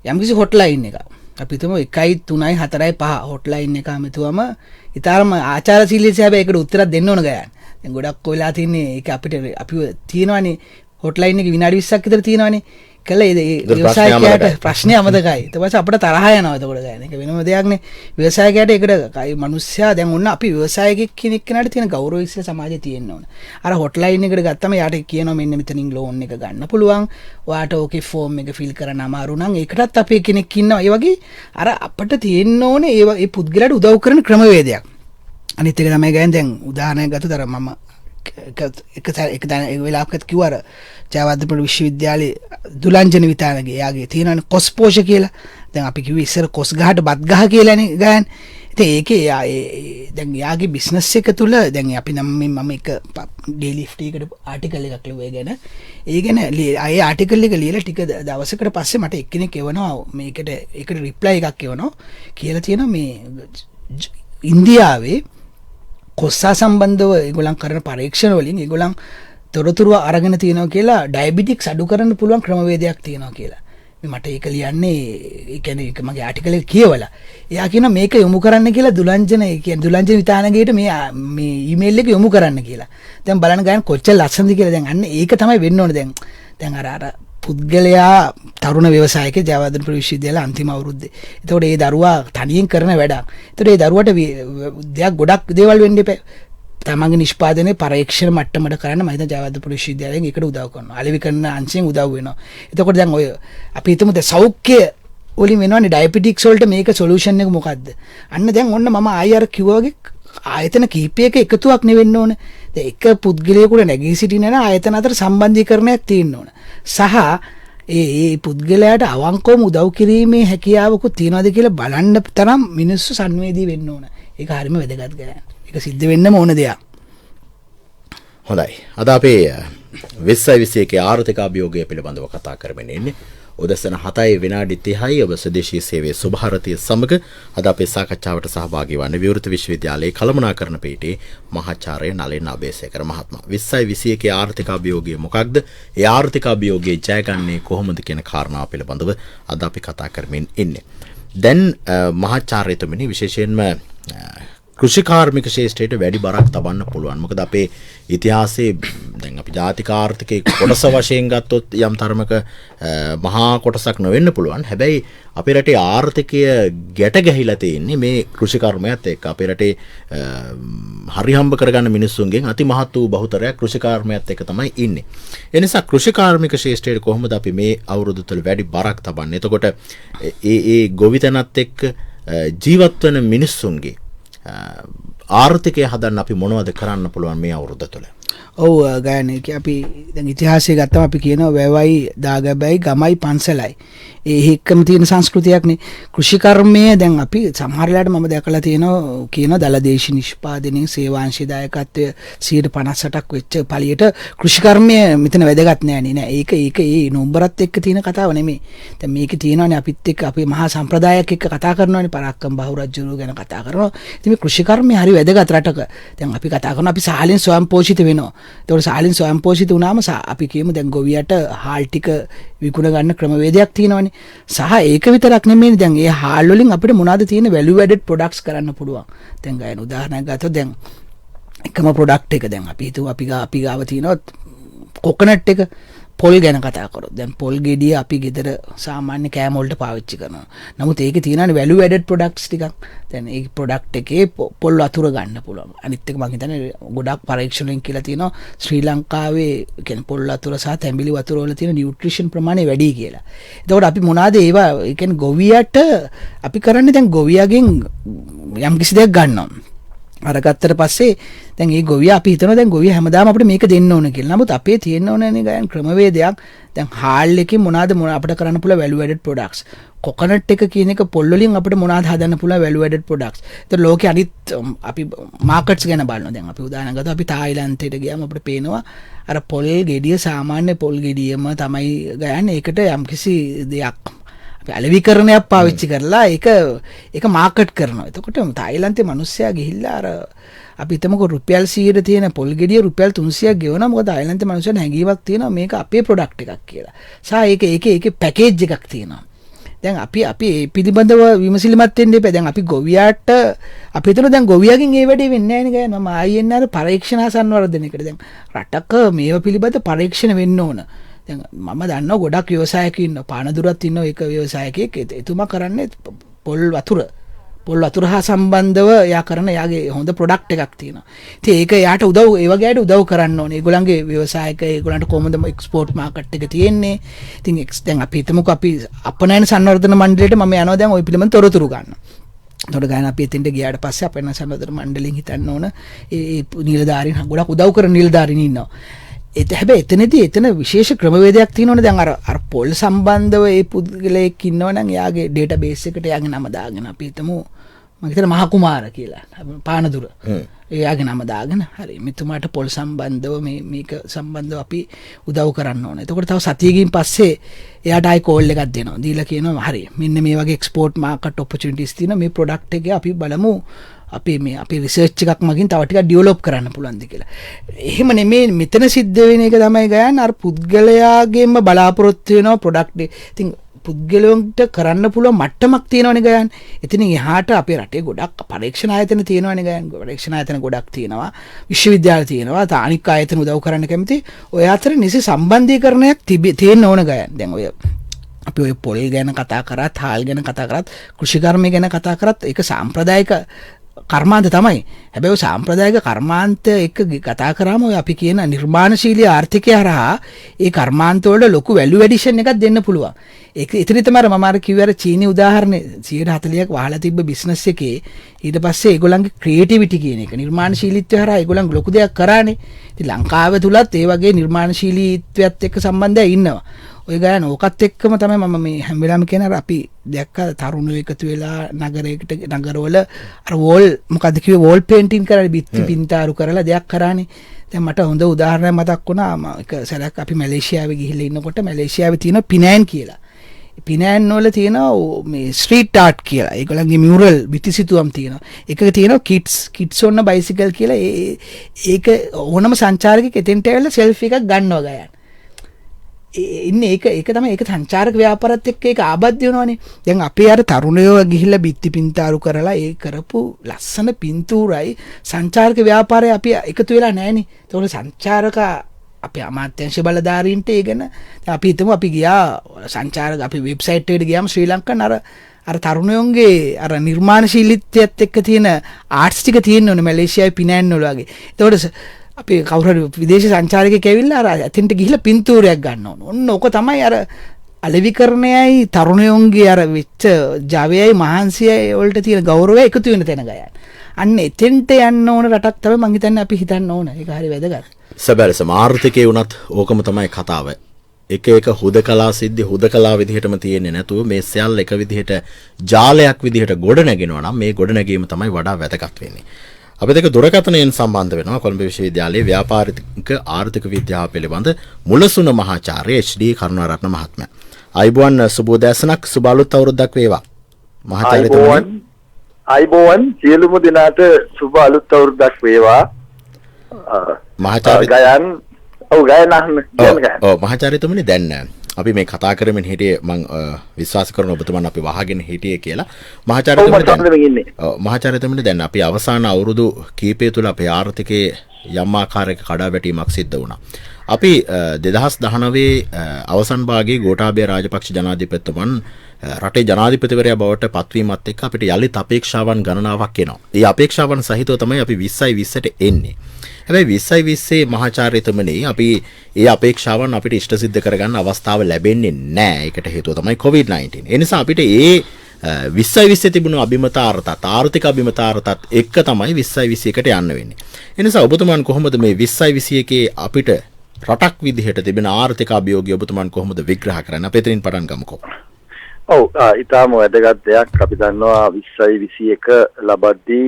යම්කිසි හොට්ලයින් එකක්. අපි හිතමු 1 3 4 5 හොට්ලයින් එක මෙතුවම ඊතරම් ආචාරශීලීව හැබැයි ඒකට උත්තරයක් දෙන්න ඕන ගයන්. දැන් ගොඩක් කොයිලා තින්නේ ඒක අපිට අපි තියෙනවානේ හොට්ලයින් එක විනාඩි 20ක් විතර තියෙනවානේ. කළා ඒ ව්‍යවසායකයාට ප්‍රශ්නේ අමතකයි. ඊට පස්සේ අපිට තරහ යනවා එතකොට ගයන්. ඒක වෙනම දෙයක් නේ. ව්‍යවසායකයාට ඒකට මිනිස්සයා දැන් ඔන්න අපි ව්‍යවසායකෙක් කෙනෙක් කෙනාට තියෙන ගෞරවය ඉස්සෙල්ලා සමාජයේ තියෙන්න ඕන. අර හොට්ලයින් එකට ගත්තම යාට කියනවා මෙන්න මෙතනින් ලෝන් එක ගන්න පුළුවන්. ඔයාට ඕකේ ෆෝම් එක ෆිල් කරන්න අමාරු නම් ඒකටත් අපේ කෙනෙක් ඉන්නවා. ඒ වගේ අර අපිට තියෙන්න ඕනේ ඒ පුද්ගලයාට උදව් කරන ක්‍රමවේදයක්. අනිත් එක තමයි ගයන් දැන් උදාහරණයක් ගත්තොත් අර මම එක වෙලාවකට කිව්වා අර ජයවර්ධනපුර විශ්වවිද්‍යාලයේ දුලංජන විතානගේ යාගේ තියෙනවනේ කොස්පෝෂ කියලා. දැන් අපි කිව්වේ ඉස්සර කොස් ගහට බත් ගහ කියලානේ ගයන්. ඉතින් ඒකේ දැන් යාගේ බිස්නස් එක තුල දැන් අපි නම් මම එක ඩේලි ලිෆ්ට් එකට ආටිකල් එකක් ලිව්වා ඒ ගැන. ඒ ගැන ඒ ආටිකල් එක ලියලා ටික දවසකට පස්සේ මට එක්කෙනෙක් එවනවා ඒකට රිප්ලයි එකක් එවනවා කියලා තියෙනවා මේ ඉන්දියාවේ කොස්සා සම්බන්ධව ඒගොල්ලන් කරන පරීක්ෂණ වලින් ඒගොල්ලන් තොරතුරු අරගෙන තියෙනවා කියලා ඩයබටික්ස් අඩු කරන්න පුළුවන් ක්‍රමවේදයක් තියෙනවා කියලා. මට ඒක ලියන්නේ ඒ කියන්නේ ඒක මගේ ආටිකල් එක කියවලා. එයා කියනවා මේක යොමු කරන්න කියලා දුලංජන ඒ කියන්නේ දුලංජන විතානගේට මේ ඊමේල් එක යොමු කරන්න කියලා. දැන් බලන්න ගන්න කොච්චර ලස්සනද කියලා. දැන් අන්න ඒක තමයි වෙන්න ඕනේ දැන් අර පුද්ගලයා තරුණ ව්‍යවසායකයෙක් ජයවර්ධනපුර විශ්වවිද්‍යාලයේ අන්තිම අවුරුද්දේ. එතකොට ඒ දරුවා තනියෙන් කරන වැඩක්. එතකොට ඒ දරුවට දෙයක් ගොඩක් දේවල් වෙන්න එපා. තමන්ගේ නිෂ්පාදනයේ පරීක්ෂණ මට්ටමට කරන්න මම හිතන ජයවර්ධනපුර විශ්වවිද්‍යාලයෙන් ඒකට උදව් කරනවා. අලෙවිකරණ අංශයෙන් උදව් වෙනවා. එතකොට දැන් ඔය අපි හිතමු දැන් සෞඛ්‍ය වලින් වෙනවනේ ඩයබටික්ස් වලට මේක සොලියුෂන් එක මොකද්ද? අන්න දැන් ඔන්න මම ආයෙ අර කිව්වා වගේ ආයතන කීපයක එකතුවක් නෙවෙන්න ඕන. දැන් එක පුද්ගලයෙකුට නැගී සිටින ආයතන අතර සම්බන්ධීකරණයක් තියෙන්න ඕන. සහ ඒ පුද්ගලයාට අවංකවම උදව් කිරීමේ හැකියාවකුත් තියනවාද කියලා බලන්න තරම් මිනිස්සු සංවේදී වෙන්න ඕන. ඒක හරියම වැදගත් ගන්න. ඒක සිද්ධ වෙන්නම ඕන දෙයක්. හොඳයි. අද අපේ 2021 ආර්ථික අභියෝගය පිළිබඳව කතා කරමින් ඉන්නේ. උදැසන 7 විනාඩි 30යි ඔබ ස්වදේශීය සේවයේ සුභාරතිය සමග අද අපේ සාකච්ඡාවට සහභාගී වන්නේ විවෘත විශ්වවිද්‍යාලයේ කළමනාකරණ පිටේ මහාචාර්ය නලින් අබේසේකර මහත්මයා. 2021 ආර්ථික අභියෝගය මොකක්ද? ඒ ආර්ථික අභියෝගයේ ජයගන්නේ කොහොමද කියන කාරණාව පිළිබඳව අද අපි කතා කරමින් ඉන්නේ. දැන් මහාචාර්යතුමනි විශේෂයෙන්ම කෘෂිකාර්මික ශේෂ්ත්‍රයට වැඩි බරක් තබන්න පුළුවන්. මොකද අපේ ඉතිහාසයේ දැන් අපි ජාතික ආර්ථිකයේ කොටස වශයෙන් ගත්තොත් යම් තරමක මහා කොටසක් නොවෙන්න පුළුවන්. හැබැයි අපේ රටේ ආර්ථිකය ගැට ගැහිලා තියෙන්නේ මේ කෘෂිකර්මයත් එක්ක. අපේ රටේ හරිහම්බ කරගන්න මිනිස්සුන්ගෙන් අතිමහත් වූ බහුතරයක් කෘෂිකර්මයත් එක්ක තමයි ඉන්නේ. ඒ නිසා කෘෂිකාර්මික ශේෂ්ත්‍රයට කොහොමද අපි මේ අවුරුදු තුළ වැඩි බරක් තබන්නේ? එතකොට ඒ ගොවිතැනත් එක්ක ජීවත් වෙන මිනිස්සුන්ගේ ආර්ථිකය හදන්න අපි මොනවද කරන්න පුළුවන් මේ අවුරුද්ද තුළ? ඔව් ගායනක අපි දැන් ඉතිහාසය ගත්තම අපි කියනවා වැවයි දාගැබයි ගමයි පන්සලයි. ඒ එක්කම තියෙන සංස්කෘතියක්නේ කෘෂිකර්මය. දැන් අපි සමහර වෙලාවට මම දැකලා තියෙනවා කියන දලදේශී නිෂ්පාදනයේ සේවාංශී දායකත්වය 158ක් වෙච්ච පළියට කෘෂිකර්මය මෙතන වැදගත් නෑනේ නෑ. ඒක ඒ නම්බරත් එක්ක තියෙන කතාව නෙමෙයි. දැන් මේකේ තියෙනවානේ අපිත් එක්ක අපේ මහා සම්ප්‍රදායක් එක්ක කතා කරනවානේ පරාක්කම් බහුරජුරු ගැන කතා කරනවා. ඉතින් මේ කෘෂිකර්මය හරි වැදගත් රටක. දැන් අපි කතා කරනවා අපි සාහලෙන් ස්වයංපෝෂිත වෙනවා. ඒතකොට සාහලෙන් ස්වයංපෝෂිත වුණාම අපි කියමු දැන් ගොවියට හාල් ටික විකුණ ගන්න ක්‍රමවේදයක් තියෙනවානේ. සහ ඒක විතරක් නෙමෙයි දැන් ඒ හාල් වලින් අපිට මොනවද තියෙන වැලියු ඇඩඩ් ප්‍රොඩක්ට්ස් කරන්න පුළුවන්. දැන් ගායන උදාහරණයක් ගත්තොත් දැන් එකම ප්‍රොඩක්ට් එක දැන් අපි හිතුව අපි ගාව තියෙනවා කොකනට් එක පොල් ගැන කතා කරොත් දැන් පොල් ගෙඩිය අපි ගෙදර සාමාන්‍ය කෑම වලට පාවිච්චි කරනවා. නමුත් ඒකේ තියෙනනේ වැලියු ඇඩඩ් ප්‍රොඩක්ට්ස් ටිකක්. දැන් ඒ ප්‍රොඩක්ට් එකේ පොල් වතුර ගන්න පුළුවන්. අනිත් එක මම හිතන්නේ ගොඩක් පරීක්ෂණෙන් කියලා තියෙනවා ශ්‍රී ලංකාවේ කියන්නේ පොල් වතුර සහ තැඹිලි වතුර වල තියෙන නියුට්‍රිෂන් ප්‍රමාණය වැඩි කියලා. එතකොට අපි මොනවාද ඒවා ඒ කියන්නේ ගොවියට අපි කරන්නේ දැන් ගොවියගෙන් යම් කිසි දෙයක් ගන්නවා. අරගත්තට පස්සේ දැන් මේ ගොවියා අපි හිතනවා දැන් ගොවියා හැමදාම අපිට මේක දෙන්න ඕන කියලා. නමුත් අපේ තියෙන්න ඕනනේ ගයන් ක්‍රමවේදයක්. දැන් හාල් එකකින් මොනවාද අපිට කරන්න පුළුවන් වැලියු ඇඩඩ් ප්‍රොඩක්ට්ස්. කොකනට් එක කියන එක පොල් වලින් අපිට මොනවාද හදන්න පුළුවන් වැලියු ඇඩඩ් ප්‍රොඩක්ට්ස්. ඒතර ලෝකේ අනිත් අපි මාකට්ස් ගැන බලනවා. දැන් අපි උදාහරණ ගත්තා අපි තායිලන්තයට ගියාම අපිට පේනවා අර පොල් ගෙඩිය සාමාන්‍ය පොල් ගෙඩියම තමයි ගයන්නේ. ඒකට යම්කිසි දෙයක් අපි අලෙවිකරණයක් පාවිච්චි කරලා ඒක මාකට් කරනවා. එතකොට තායිලන්තේ මිනිස්සයා ගිහිල්ලා අර අපි හිතමුකෝ රුපියල් 100 තියෙන පොල් ගෙඩිය රුපියල් 300ක් ගෙවනවා. මොකද තායිලන්තේ මිනිස්සුන්ට හැඟීමක් තියෙනවා මේක අපේ ප්‍රොඩක්ට් එකක් කියලා. සහ ඒකේ පැකේජ් එකක් තියෙනවා. දැන් අපි පිළිබඳව විමසිලිමත් වෙන්න එපා. දැන් අපි ගොවියාට අපි හිතන දැන් ගොවියාගෙන් ඒ වැඩේ වෙන්නේ නැහැ නේ. මම ආයෙත් අර පරීක්ෂණ සංවර්ධන එකට දැන් රටක මේව පිළිබඳ පරීක්ෂණ වෙන්න ඕන. දැන් මම දන්නවා ගොඩක් ව්‍යවසායකයෝ ඉන්නවා. පානදුරත් ඉන්නවා ඒක ව්‍යවසායකයෙක්. එතුමා කරන්නේ පොල් වතුර හා සම්බන්ධව එයා කරන එයාගේ හොඳ ප්‍රොඩක්ට් එකක් තියෙනවා. ඉතින් ඒක එයාට ඒ වගේට උදව් කරන්න ඕනේ. ඒගොල්ලන්ගේ ව්‍යවසායක ඒගොල්ලන්ට කොහොමද එක්ස්පෝර්ට් මාකට් එක තියෙන්නේ. ඉතින් දැන් අපි හිතමුකෝ අපි අපනයන සංවර්ධන මණ්ඩලයට මම යනවා දැන් ওই පිළිබඳ තොරතුරු ගන්න. එතකොට ගායන අපි එතෙන්ට ගියාට පස්සේ අපනයන සංවර්ධන මණ්ඩලෙන් හිතන්න ඕන ඒ නිලධාරීන් ගොඩක් උදව් කරන නිලධාරීන් ඉන්නවා. හැබැයි එතන විශේෂ ක්‍රමවේදයක් තියෙනවනේ. දැන් අර පොල් සම්බන්ධව ඒ පුද්ගලයෙක් ඉන්නවනම් එයාගේ ඩේටාබේස් එකට එයාගේ නම දාගෙන අපි හිතමු මම හිතන මහ කුමාර කියලා පානදුර. එයාගේ නම දාගෙන හරි මෙතුමාට පොල් සම්බන්ධව මේක සම්බන්ධව අපි උදව් කරන්න ඕනේ. එතකොට තව සතියකින් පස්සේ එයාට ආයි කෝල් එකක් දෙනවා. දීලා කියනවා හරි මෙන්න මේ වගේ එක්ස්පෝර්ට් මාකට් ඔපචුනිටිස් තියෙනවා. මේ ප්‍රොඩක්ට් එක අපි බලමු අපි රිසර්ච් එකක් මගින් තව ටිකක් ඩෙවලොප් කරන්න පුළුවන්ද කියලා. එහෙම නෙමෙයි මෙතන සිද්ධ වෙන එක තමයි ගයන් අර පුද්ගලයාගෙන්ම බලාපොරොත්තු වෙනවා ප්‍රොඩක්ට් එක. ඉතින් පුද්ගලයන්ට කරන්න පුළුවන් මට්ටමක් තියෙනවනේ ගයන්. ඉතින් එහාට අපේ රටේ ගොඩක් පරීක්ෂණ ආයතන තියෙනවනේ ගයන්. පරීක්ෂණ ආයතන ගොඩක් තියෙනවා. විශ්වවිද්‍යාල තියෙනවා. අනික් ආයතන උදව් කරන්න කැමති. ඔය අතර නිසි සම්බන්ධීකරණයක් තියෙන්න ඕන ගයන්. දැන් ඔය අපි ඔය පොල් ගැන කතා කරත්, හාල් ගැන කතා කරත්, කෘෂිකර්මය ගැන කතා කරත් ඒක සාම්ප්‍රදායික කර්මාන්ත තමයි. හැබැයි සාම්ප්‍රදායික කර්මාන්ත එක කතා කරාම ඔය අපි කියන නිර්මාණශීලී ආර්ථිකය හරහා ඒ කර්මාන්ත වල ලොකු වැලියු ඇඩිෂන් එකක් දෙන්න පුළුවන්. ඒක ඉතින් තමයි මම අර කිව්ව අර චීනි උදාහරණේ 140ක් වහලා තිබ්බ බිස්නස් එකේ ඊට පස්සේ ඒගොල්ලන්ගේ ක්‍රියේටිවිටි කියන එක නිර්මාණශීලීත්වය හරහා ඒගොල්ලන් ලොකු දෙයක් කරානේ. ඉතින් ලංකාවේ තුලත් ඒ වගේ නිර්මාණශීලීත්වයත් එක්ක සම්බන්ධය ඉන්නවා. ඔය ගාන ඕකත් එක්කම තමයි මම මේ හැම වෙලාවෙම කියන අර අපි දැක්ක තරුණයෝ එකතු වෙලා නගරවල අර වෝල් මොකද්ද කිව්වේ වෝල් පේන්ටින් කරලා බිත්ති පින්තාරු කරලා දෙයක් කරානේ. දැන් මට හොඳ උදාහරණයක් මතක් වුණා. එක සැරයක් අපි මැලේසියාවේ ගිහිල්ලා ඉන්නකොට මැලේසියාවේ තියෙන පිනෑන් කියලා. පිනෑන් වල තියෙනවා මේ ස්ට්‍රීට් ආර්ට් කියලා. ඒගොල්ලන්ගේ මියුරල් බිතිසිතුවම් තියෙනවා. එකක තියෙනවා කිඩ්ස් ඔන්න බයිසිකල් කියලා. ඒක ඕනම සංචාරකෙක් එතෙන්ට ඇවිල්ලා සෙල්ෆි එකක් ගන්නවා ගයන්. ඉන්නේ ඒක තමයි ඒක සංචාරක ව්‍යාපාරات එක්ක ඒක ආබද්ධ වෙනවනේ. දැන් අපේ අර තරුණයෝ ගිහිල්ලා බිත්ති පින්තාරු කරලා ඒ කරපු ලස්සන පින්තූරයි සංචාරක ව්‍යාපාරය අපි එකතු වෙලා නැහනේ. ඒතකොට සංචාරක අපේ අමාත්‍යංශ බලධාරීන්ට ඒ ගැන අපි හිතමු අපි ගියා සංචාරක අපි වෙබ්සයිට් එකට ගියාම ශ්‍රී ලංකන් අර තරුණයෝගේ අර නිර්මාණශීලීත්වයත් එක්ක තියෙන ආර්ට්ස් ටික තියෙනවනේ මැලේසියාවේ පිනෑන් වල වගේ. ඒතකොට අපි කවුරු හරි විදේශ සංචාරකයෙක් ඇවිල්ලා අර එතෙන්ට ගිහිල්ලා පින්තූරයක් ගන්න ඕන. ඔන්න ඕක තමයි අර අලෙවිකරණයයි තරුණයෝන්ගේ අර වෙච්ච ජවයයි මහන්සියයි වලට තියෙන ගෞරවය එකතු වෙන තැන ගයන්. අන්න එතෙන්ට යන්න ඕන රටක් තමයි මං හිතන්නේ අපි හිතන්න ඕන. ඒක හරි වැදගත්. සැබෑම ආර්ථිකේ වුණත් ඕකම තමයි කතාව. එක හුදකලා සිද්ධි හුදකලා විදිහටම තියෙන්නේ නැතුව මේ සියල්ල එක විදිහට ජාලයක් විදිහට ගොඩ නැගෙනවා නම් මේ ගොඩ නැගීම තමයි වඩා වැදගත් වෙන්නේ. අපි දෙක දුරකථනයෙන් සම්බන්ධ වෙනවා කොළඹ විශ්වවිද්‍යාලයේ ව්‍යාපාරික ආර්ථික විද්‍යාව පිළිබඳ මුලසුන මහාචාර්ය එච්.ඩී. කරුණාරත්න මහත්මයා. අයිබෝන් සුබෝදෑසනක් සුබ අලුත් අවුරුද්දක් වේවා. මහාචාර්යතුමනි. අයිබෝන් සියලුම දෙනාට සුබ අලුත් අවුරුද්දක් වේවා. මහාචාර්ය ගයන් මහාචාර්යතුමනි දැන් අපි මේ කතා කරමින් හිටියේ මම විශ්වාස කරන ඔබතුමන් අපි වහගෙන හිටියේ කියලා. මහාචාර්යතුමනි දැන් අපි අවසාන අවුරුදු කීපය තුළ අපේ ආර්ථිකයේ යම් ආකාරයක කඩාවැටීමක් සිද්ධ වුණා. අපි 2019 අවසන් භාගයේ ගෝඨාභය රාජපක්ෂ ජනාධිපතිතුමන් රටේ ජනාධිපතිවරයා බවට පත්වීමත් එක්ක අපිට යලිත් අපේක්ෂාවන් ගණනාවක් එනවා. මේ අපේක්ෂාවන් සහිතව තමයි අපි 2020ට එන්නේ. හැබැයි 2020 මහාචාර්යතුමනි අපි ඒ අපේක්ෂාවන් අපිට ඉෂ්ට සිද්ධ කරගන්න අවස්ථාව ලැබෙන්නේ නැහැ. ඒකට හේතුව තමයි COVID-19. ඒ නිසා අපිට ඒ 2020 තිබුණු අභිමතාර්ථත් ආර්ථික අභිමතාර්ථත් එක්ක තමයි 2021ට යන්න වෙන්නේ. ඒ නිසා ඔබතුමන් කොහොමද මේ 2021 අපිට රටක් විදිහට තිබෙන ආර්ථික අභියෝගය ඔබතුමන් කොහොමද විග්‍රහ කරන්නේ? අපි එතනින් පටන් ගමුකෝ. ඊටාම වැදගත් දෙයක්. අපි දන්නවා 2021 ලබද්දී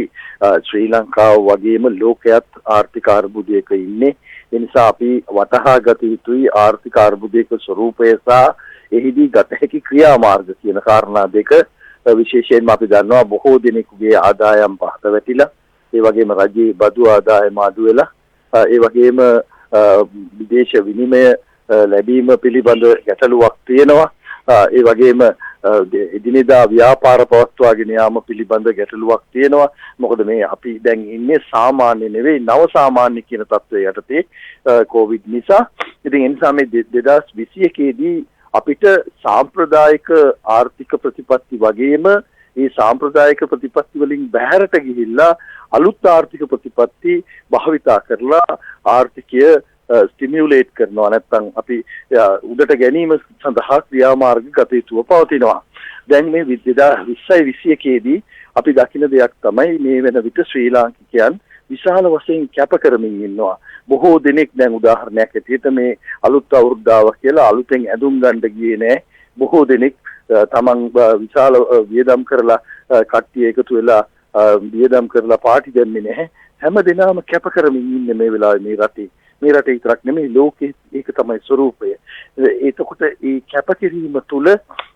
ශ්‍රී ලංකාව වගේම ලෝකයේත් ආර්ථික අර්බුදයක ඉන්නේ. ඒ නිසා අපි වටහා ගත යුතුයි ආර්ථික අර්බුදයක ස්වરૂපය සහ එහිදී ගත හැකි ක්‍රියාමාර්ග කියන කාරණා දෙක. විශේෂයෙන්ම අපි දන්නවා බොහෝ දෙනෙකුගේ ආදායම් පහත වැටිලා, ඒ වගේම රජයේ බදු ආදායම අඩු වෙලා, ඒ වගේම විදේශ විනිමය ලැබීම පිළිබඳ ගැටලුවක් තියෙනවා. ඒ වගේම එදිනෙදා ව්‍යාපාර පවත්වාගෙන යාම පිළිබඳ ගැටලුවක් තියෙනවා. මොකද මේ අපි දැන් ඉන්නේ සාමාන්‍ය නෙවෙයි නව සාමාන්‍ය කියන තත්ත්වයට යටතේ කොවිඩ් නිසා. ඉතින් ඒ නිසා මේ 2021 දී අපිට සාම්ප්‍රදායික ආර්ථික ප්‍රතිපත්ති වගේම මේ සාම්ප්‍රදායික ප්‍රතිපත්ති වලින් බැහැරට ගිහිල්ලා අලුත් ආර්ථික ප්‍රතිපත්ති භාවිතා කරලා ආර්ථිකය ස්ටිමියුලේට් කරනවා, නැත්නම් අපි උඩට ගැනීම සඳහා ක්‍රියාමාර්ග ගත යුතුව පවතිනවා. දැන් මේ 2021 දී අපි දකින දෙයක් තමයි මේ වෙන විට ශ්‍රී ලාංකිකයන් විශාල වශයෙන් කැප කරමින් ඉන්නවා. බොහෝ දෙනෙක් දැන් උදාහරණයක් ඇටියට මේ අලුත් අවුරුද්දාව කියලා අලුතෙන් ඇඳුම් ගන්න ගියේ නෑ. බොහෝ දෙනෙක් තමන් විශාල වියදම් කරලා කට්ටිය එකතු වෙලා වියදම් කරලා පාටි දෙන්නේ නැහැ. හැම දිනම කැප කරමින් ඉන්නේ මේ වෙලාවේ මේ රටේ. මේ රටේ විතරක් නෙමෙයි ලෝකේ ඒක තමයි ස්වરૂපය. එතකොට මේ කැපකිරීම තුළ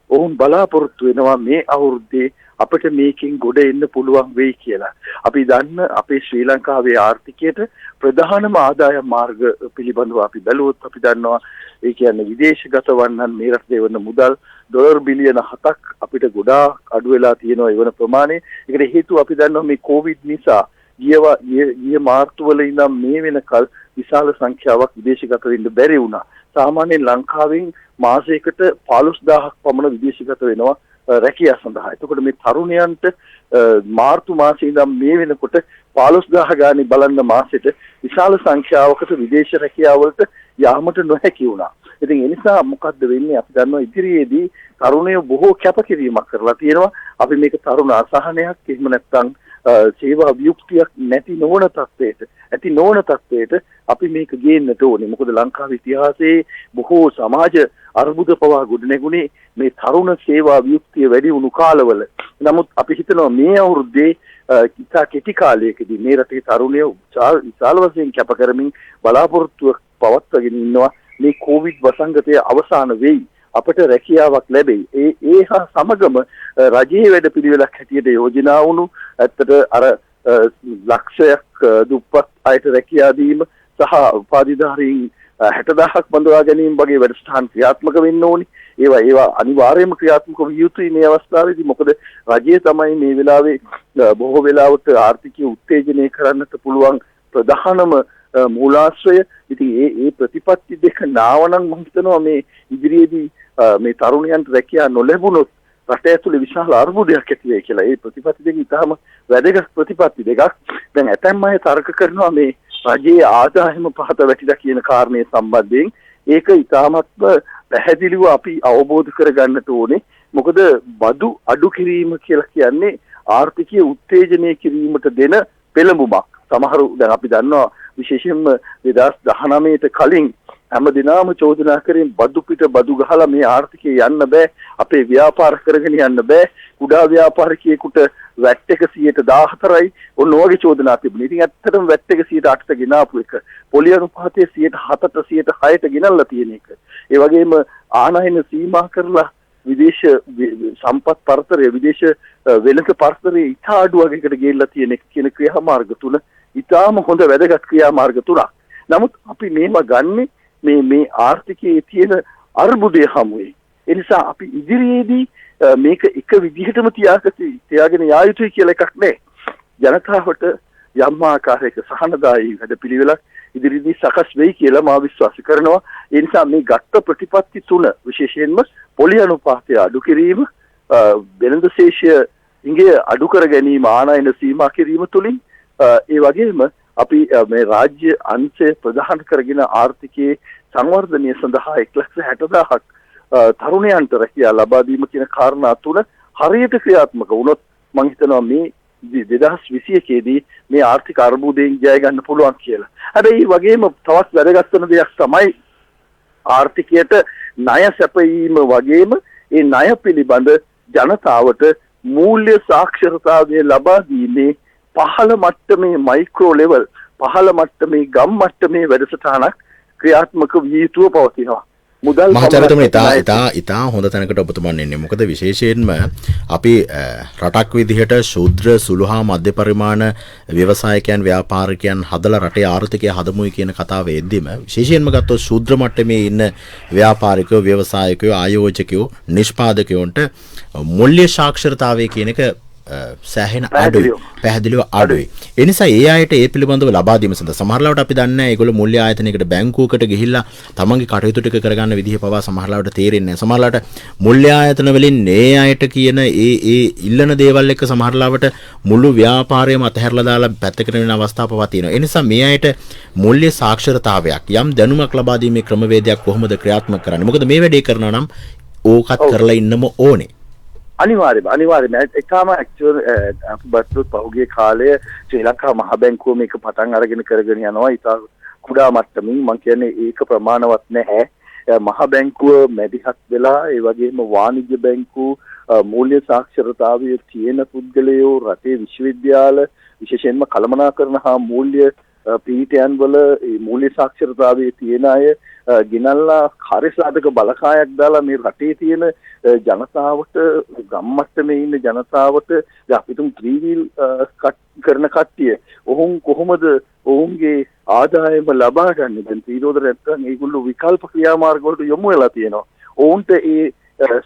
ඔවුන් බලාපොරොත්තු වෙනවා මේ අවුරුද්දේ අපිට මේකෙන් ගොඩ එන්න පුළුවන් වෙයි කියලා. අපි දන්න අපේ ශ්‍රී ලංකාවේ ආර්ථිකයට ප්‍රධානම ආදායම් මාර්ග පිළිබඳව අපි බැලුවොත් අපි දන්නවා ඒ කියන්නේ විදේශගත වන්නන් මේ රටේ වන මුදල් ඩොලර් බිලියන 7ක් අපිට ගොඩාක් අඩු වෙලා තියෙනවා ඒ වන ප්‍රමාණය. ඒකට හේතුව අපි දන්නවා මේ කොවිඩ් නිසා ගිය මාර්තු වල ඉඳන් මේ වෙනකල් විශාල සංඛ්‍යාවක් විදේශගත වෙන්න බැරි වුණා. සාමාන්‍යයෙන් ලංකාවෙන් මාසයකට 15000ක් පමණ විදේශගත වෙනවා රැකියාව සඳහා. එතකොට මේ තරුණයන්ට මාර්තු මාසයේ ඉඳන් මේ වෙනකොට 15000 ගානේ බලන්න මාසෙට විශාල සංඛ්‍යාවකට විදේශ රැකියාව වලට යාමට නොහැකි වුණා. ඉතින් ඒ නිසා මොකද්ද වෙන්නේ? අපි දන්නවා ඉදිරියේදී තරුණයෝ බොහෝ කැපකිරීමක් කරලා තියෙනවා. අපි මේක තරුණ අසහනයක් එහෙම නැත්නම් සේවා වියුක්තියක් ඇති නොවන තත්ත්වයට අපි මේක ගේන්නට ඕනේ. මොකද ලංකාවේ ඉතිහාසයේ බොහෝ සමාජ අර්බුද පවා ගොඩනැගුණේ මේ තරුණ සේවා වියුක්තිය වැඩි වුණු කාලවල. නමුත් අපි හිතනවා මේ අවුරුද්දේ ඉතා කෙටි කාලයකදී මේ රටේ තරුණයෝ විශාල වශයෙන් කැප කරමින් බලාපොරොත්තුවක් පවත්වාගෙන ඉන්නවා මේ කොවිඩ් වසංගතය අවසන් වෙයි. අපට රැකියාවක් ලැබෙයි. ඒ හා සමගම රජයේ වැඩපිළිවෙලක් හැටියට යෝජනා වුණු ඇත්තට අර ලක්ෂයක් දුප්පත් අයට රැකියා දීම සහ උපාධිධාරීන් 60000ක් බඳවා ගැනීම වගේ වැඩසටහන් ක්‍රියාත්මක වෙන්න ඕනි. ඒවා අනිවාර්යයෙන්ම ක්‍රියාත්මක විය යුතුයි මේ අවස්ථාවේදී. මොකද රජය තමයි මේ වෙලාවේ බොහෝ වෙලාවට ආර්ථිකය උත්තේජනය කරන්නට පුළුවන් ප්‍රධානම මූලාශ්‍රය. ඉතින් ඒ ප්‍රතිපත්ති දෙක නාවනම් මම හිතනවා මේ ඉදිරියේදී මේ තරුණයන්ට රැකියාව නොලැබුණොත් රට ඇතුලේ විශාල අර්බුදයක් ඇති වෙයි කියලා. ඒ ප්‍රතිපත්ති දෙක ඉතාම වැදගත් ප්‍රතිපත්ති දෙකක්. දැන් ඇතැම් අය තර්ක කරනවා මේ රජයේ ආදායම පහත වැටිලා කියන කාරණේ සම්බන්ධයෙන්. ඒක ඉතාමත්ම පැහැදිලිව අපි අවබෝධ කරගන්නට ඕනේ. මොකද බදු අඩු කිරීම කියලා කියන්නේ ආර්ථිකය උත්තේජනය කිරීමට දෙන පෙළඹුමක්. සමහරු දැන් අපි දන්නවා විශේෂයෙන්ම 2019ට කලින් හැමදිනම චෝදනා කරමින් බදු පිට බදු ගහලා මේ ආර්ථිකය යන්න බෑ, අපේ ව්‍යාපාර කරගෙන යන්න බෑ, කුඩා ව්‍යාපාරිකයෙකුට වැට් එක 14%යි ඔන්න ඔයගේ චෝදනා තිබුණා. ඉතින් ඇත්තටම වැට් එක 8%ට ගෙනාපු එක, පොලි අනුපාතය 7%ට 6%ට ගෙනල්ලා තියෙන එක. ඒ වගේම ආනයන සීමා කරලා විදේශ සම්පත් පරතරය, විදේශ වෙළඳ පරතරය ඉතා අඩු වගේකට ගෙල්ලා තියෙන එක කියන ක්‍රියාමාර්ග තුන ඉතාම හොඳ වැදගත් ක්‍රියාමාර්ග තුනක්. නමුත් අපි මේවා ගන්නේ මේ ආර්ථිකයේ තියෙන අර්බුදය හමුවේ. ඒ නිසා අපි ඉදිරියේදී මේක එක විදිහටම තියාගෙන යා යුතුයි කියලා එකක් නැහැ. ජනතාවට යම් ආකාරයක සහනදායී වැඩපිළිවෙලක් ඉදිරියේදී සකස් වෙයි කියලා මා විශ්වාස කරනවා. ඒ නිසා මේ ගත්ත ප්‍රතිපත්ති තුන විශේෂයෙන්ම පොලි අනුපාතය අඩු කිරීම, වෙළඳ ශේෂය ඉංගේ අඩු කර ගැනීම, ආනයන සීමා කිරීම තුලින් ඒ වගේම අපි මේ රාජ්‍ය අංශය ප්‍රධාන කරගෙන ආර්ථිකයේ සංවර්ධනය සඳහා 1,60,000ක් තරුණයන්ට රැකියාව ලබා දීම කියන කාරණා තුන හරියට ක්‍රියාත්මක වුණොත් මම හිතනවා මේ 2021දී මේ ආර්ථික අර්බුදයෙන් ජය ගන්න පුළුවන් කියලා. හැබැයි ඒ වගේම තවත් වැදගත් වෙන දෙයක් තමයි ආර්ථිකයට ණය සැපයීම වගේම ඒ ණය පිළිබඳ ජනතාවට මූල්‍ය සාක්ෂරතාවය ලබා දීමේ පහළ මට්ටමේ මයික්‍රෝ ලෙවල්, පහළ මට්ටමේ ගම් මට්ටමේ වැඩසටහනක් ක්‍රියාත්මක විය යුතුව පවතිනවා. මුදල් මහාචාර්යතුමනි ඉතා හොඳ තැනකට ඔබතුමන් එන්නේ. මොකද විශේෂයෙන්ම අපි රටක් විදිහට ශූද්‍ර සුළු හා මධ්‍ය පරිමාණ ව්‍යවසායකයන් ව්‍යාපාරිකයන් හදලා රටේ ආර්ථිකය හදමුයි කියන කතාව එද්දිම විශේෂයෙන්ම ගත්තොත් ශූද්‍ර මට්ටමේ ඉන්න ව්‍යාපාරිකයෝ, ව්‍යවසායකයෝ, ආයෝජකයෝ, නිෂ්පාදකයෝන්ට මූල්‍ය සාක්ෂරතාවය කියන එක සෑහෙන අඩුයි, පැහැදිලිව අඩුයි. ඒ නිසා ඒ අයට ඒ පිළිබඳව ලබා දීම සඳහා සමහරවිට අපි දන්නේ නැහැ ඒගොල්ලෝ මූල්‍ය ආයතනයකට බැංකුවකට ගිහිල්ලා තමන්ගේ කටයුතු ටික කරගන්න විදිහ පවා සමහරවිට තේරෙන්නේ නැහැ. සමහරවිට මූල්‍ය ආයතන වලින් ඒ අයට කියන ඒ ඉල්ලන දේවල් එක්ක සමහරවිට මුළු ව්‍යාපාරයම අතහැරලා දාලා පැත්තකට වෙන අවස්ථා පවා තියෙනවා. ඒ නිසා මේ අයට මූල්‍ය සාක්ෂරතාවයක්, යම් දැනුමක් ලබා දීමේ ක්‍රමවේදයක් කොහොමද ක්‍රියාත්මක කරන්නේ? මොකද මේ වැඩේ කරනවා නම් ඕකත් කරලා ඉන්නම ඕනේ. අනිවාර්යයෙන්ම එකම ඇක්චුවල් අපි බත්තුත් පහුගිය කාලයේ ශ්‍රී ලංකා මහ බැංකුව මේක පටන් අරගෙන කරගෙන යනවා. ඉතා කුඩා මට්ටමින් මම කියන්නේ ඒක ප්‍රමාණවත් නැහැ. මහ බැංකුව මැදිහත් වෙලා ඒ වගේම වාණිජ්‍ය බැංකුව මූල්‍ය සාක්ෂරතාවයේ තියෙන පුද්ගලයෝ, රටේ විශ්වවිද්‍යාල විශේෂයෙන්ම කළමනාකරණ හා මූල්‍ය පීඨයන් වල මේ මූල්‍ය සාක්ෂරතාවයේ තියෙන අය ගෙනල්ලා කාර්යසාධක බලකායක් දාලා මේ රටේ තියෙන ජනතාවට, ගම් මට්ටමේ ඉන්න ජනතාවට අපිටම ත්‍රිවිල් කරන කට්ටිය ඔවුන් කොහොමද ඔවුන්ගේ ආදායම ලබා ගන්න? දැන් ත්‍රිරෝද නැත්නම් ඒගොල්ලෝ විකල්ප ක්‍රියාමාර්ග වලට යොමු වෙලා තියෙනවා. ඔවුන්ට ඒ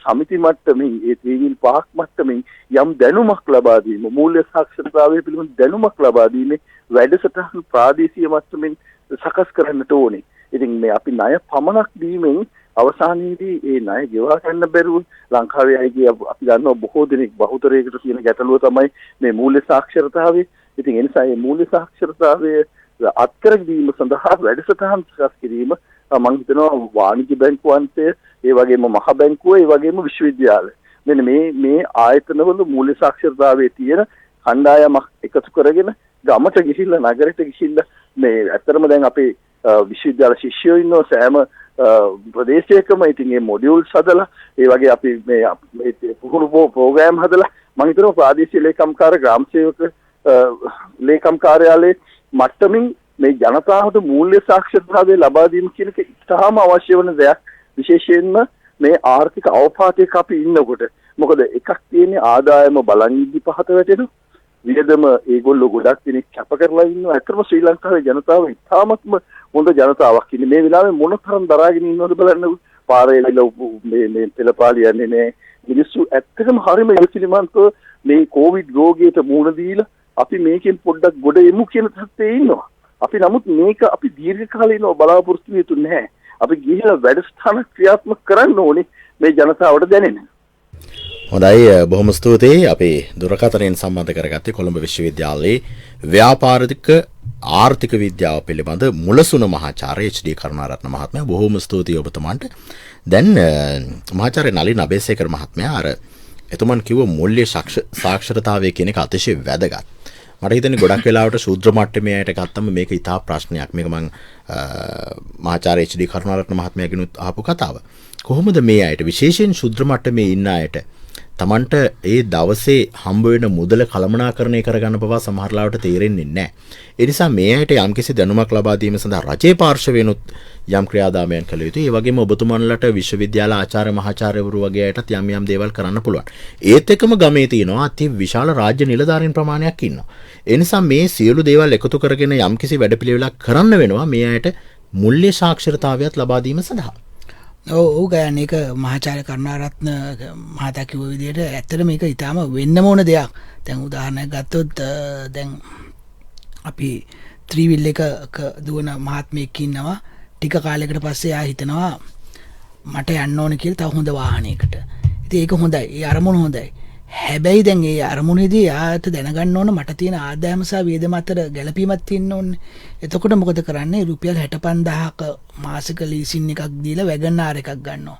සමිති මට්ටමින්, ඒ ත්‍රිවිල් පහක් මට්ටමින් යම් දැනුමක් ලබා දීම, මූල්‍ය සාක්ෂරතාවය පිළිබඳ දැනුමක් ලබා දීමේ වැඩසටහන් ප්‍රාදේශීය මට්ටමින් සකස් කරන්නට ඕනේ. ඉතින් මේ අපි ණය පමණක් දීමෙන් අවසානයේදී ඒ ණය ගෙවා ගන්න බැරුව ලංකාවේ අයගේ අපි දන්නවා බොහෝ දෙනෙක් බහුතරයකට තියෙන ගැටලුව තමයි මේ මූල්‍ය සාක්ෂරතාවය. ඉතින් ඒ නිසා මේ මූල්‍ය සාක්ෂරතාවය අත්කර දීම සඳහා වැඩසටහන් සකස් කිරීම මම හිතනවා වාණිජ්‍ය බැංකුවන්ට, ඒ වගේම මහ බැංකුව, ඒ වගේම විශ්වවිද්‍යාල මෙන්න මේ ආයතනවල මූල්‍ය සාක්ෂරතාවයේ තියෙන කණ්ඩායමක් එකතු කරගෙන ගමට ගිහිල්ලා, නගරයට ගිහිල්ලා මේ ඇත්තටම දැන් අපේ විශ්වවිද්‍යාල ශිෂ්‍යයෝ ඉන්නවා සෑම ප්‍රදේශයකම. ඉතින් මේ මොඩියුල්ස් හදලා ඒ වගේ අපි මේ පුහුණු ප්‍රෝග්‍රෑම් හදලා මම හිතනවා ප්‍රාදේශීය ලේකම්කාර, ග්‍රාම සේවක ලේකම් කාර්යාලයේ මට්ටමින් මේ ජනතාවට මූල්‍ය සාක්ෂරතාවය ලබා දීම කියන එක ඉතාම අවශ්‍ය වෙන දෙයක්. විශේෂයෙන්ම මේ ආර්ථික අවපාතයක අපි ඉන්නකොට මොකද එකක් තියෙන්නේ ආදායම බලන් ඉදි පහත වැටෙනවා. වියදම ඒගොල්ලෝ ගොඩක් දෙනෙක් කැප කරලා ඉන්නවා. ඇත්තම ශ්‍රී ලංකාවේ ජනතාව ඉතාමත්ම හොඳ ජනතාවක් ඉන්නේ. මේ වෙලාවේ මොන තරම් දරාගෙන ඉන්නවද බලන්නකෝ. පාරේ මේ පෙළපාලි යන්නේ නැහැ. මිනිස්සු ඇත්තටම හරිම ඉවසිලිමත්ව මේ කොවිඩ් රෝගයට මුහුණ දීලා අපි මේකෙන් පොඩ්ඩක් ගොඩ එමු කියන තත්ත්වයේ ඉන්නවා. අපි නමුත් මේක අපි දීර්ඝ කාලීනව බලාපොරොත්තු වෙතු නැහැ. අපි ගිහිලා වැඩසටහන ක්‍රියාත්මක කරන්න ඕනේ මේ ජනතාවට දැනෙන. හොඳයි බොහොම ස්තුතියි. අපි දුරකථනයෙන් සම්බන්ධ කරගත්තේ කොළඹ විශ්වවිද්‍යාලයේ ව්‍යාපාරික ආර්ථික විද්‍යාව පිළිබඳ මුලසුන මහාචාර්ය HD කරුණාරත්න මහත්මයා. බොහොම ස්තුතියි ඔබතුමාට. දැන් මහාචාර්ය නලින් අබේසේකර මහත්මයා අර එතුමන් කිව්ව මූල්‍ය සාක්ෂරතාවය කියන එක අතිශය වැදගත්. මට හිතෙන්නේ ගොඩක් වෙලාවට ශූද්‍ර මට්ටමේ අයට ගත්තම මේක ඉතා ප්‍රශ්නයක්. මේක මම මහාචාර්ය HD කරුණාරත්න මහත්මයාගෙනුත් අහපු කතාව. කොහොමද මේ අයට විශේෂයෙන් ශූද්‍ර මට්ටමේ ඉන්න අයට තමන්ට ඒ දවසේ හම්බ වෙන මුදල කළමනාකරණය කරගන්න පවා සමහර ලාවට තේරෙන්නේ නැහැ. ඒ නිසා මේ අයට යම්කිසි දැනුමක් ලබා දීම සඳහා රජයේ පාර්ශවයෙන්ුත් යම් ක්‍රියාදාමයන් කළ යුතුයි. ඒ වගේම ඔබතුමන්ලට විශ්වවිද්‍යාල ආචාර්ය මහාචාර්යවරු වගේ අයටත් යම් යම් දේවල් කරන්න පුළුවන්. ඒත් එක්කම ගමේ තියෙනවා අති විශාල රාජ්‍ය නිලධාරීන් ප්‍රමාණයක් ඉන්නවා. ඒ නිසා මේ සියලු දේවල් එකතු කරගෙන යම්කිසි වැඩපිළිවෙලක් කරන්න වෙනවා මේ අයට මූල්‍ය සාක්ෂරතාවයත් ලබා දීම සඳහා. ඔව් ගෑන් ඒක මහාචාර්ය කරුණාරත්න මහතා කිව්ව විදිහට ඇත්තට මේක ඊටාම වෙන්න ඕන දෙයක්. දැන් උදාහරණයක් ගත්තොත් දැන් අපි ත්‍රිවිල් එක දුවන මහත්මයෙක් ඉන්නවා. ටික කාලයකට පස්සේ ආ හිතනවා මට යන්න ඕන කියලා තව හොඳ වාහනයකට. ඉතින් ඒක හොඳයි. ඒ අරමුණ හොඳයි. හැබැයි දැන් ඒ අරමුණේදී ආත දැනගන්න ඕන මට තියෙන ආදායම සහ වියදම අතර ගැළපීමක් තියෙන්න ඕනේ. එතකොට මොකද කරන්නේ? රුපියල් 65000ක මාසික ලීසින් එකක් දීලා වැගන්ආර් එකක් ගන්නවා.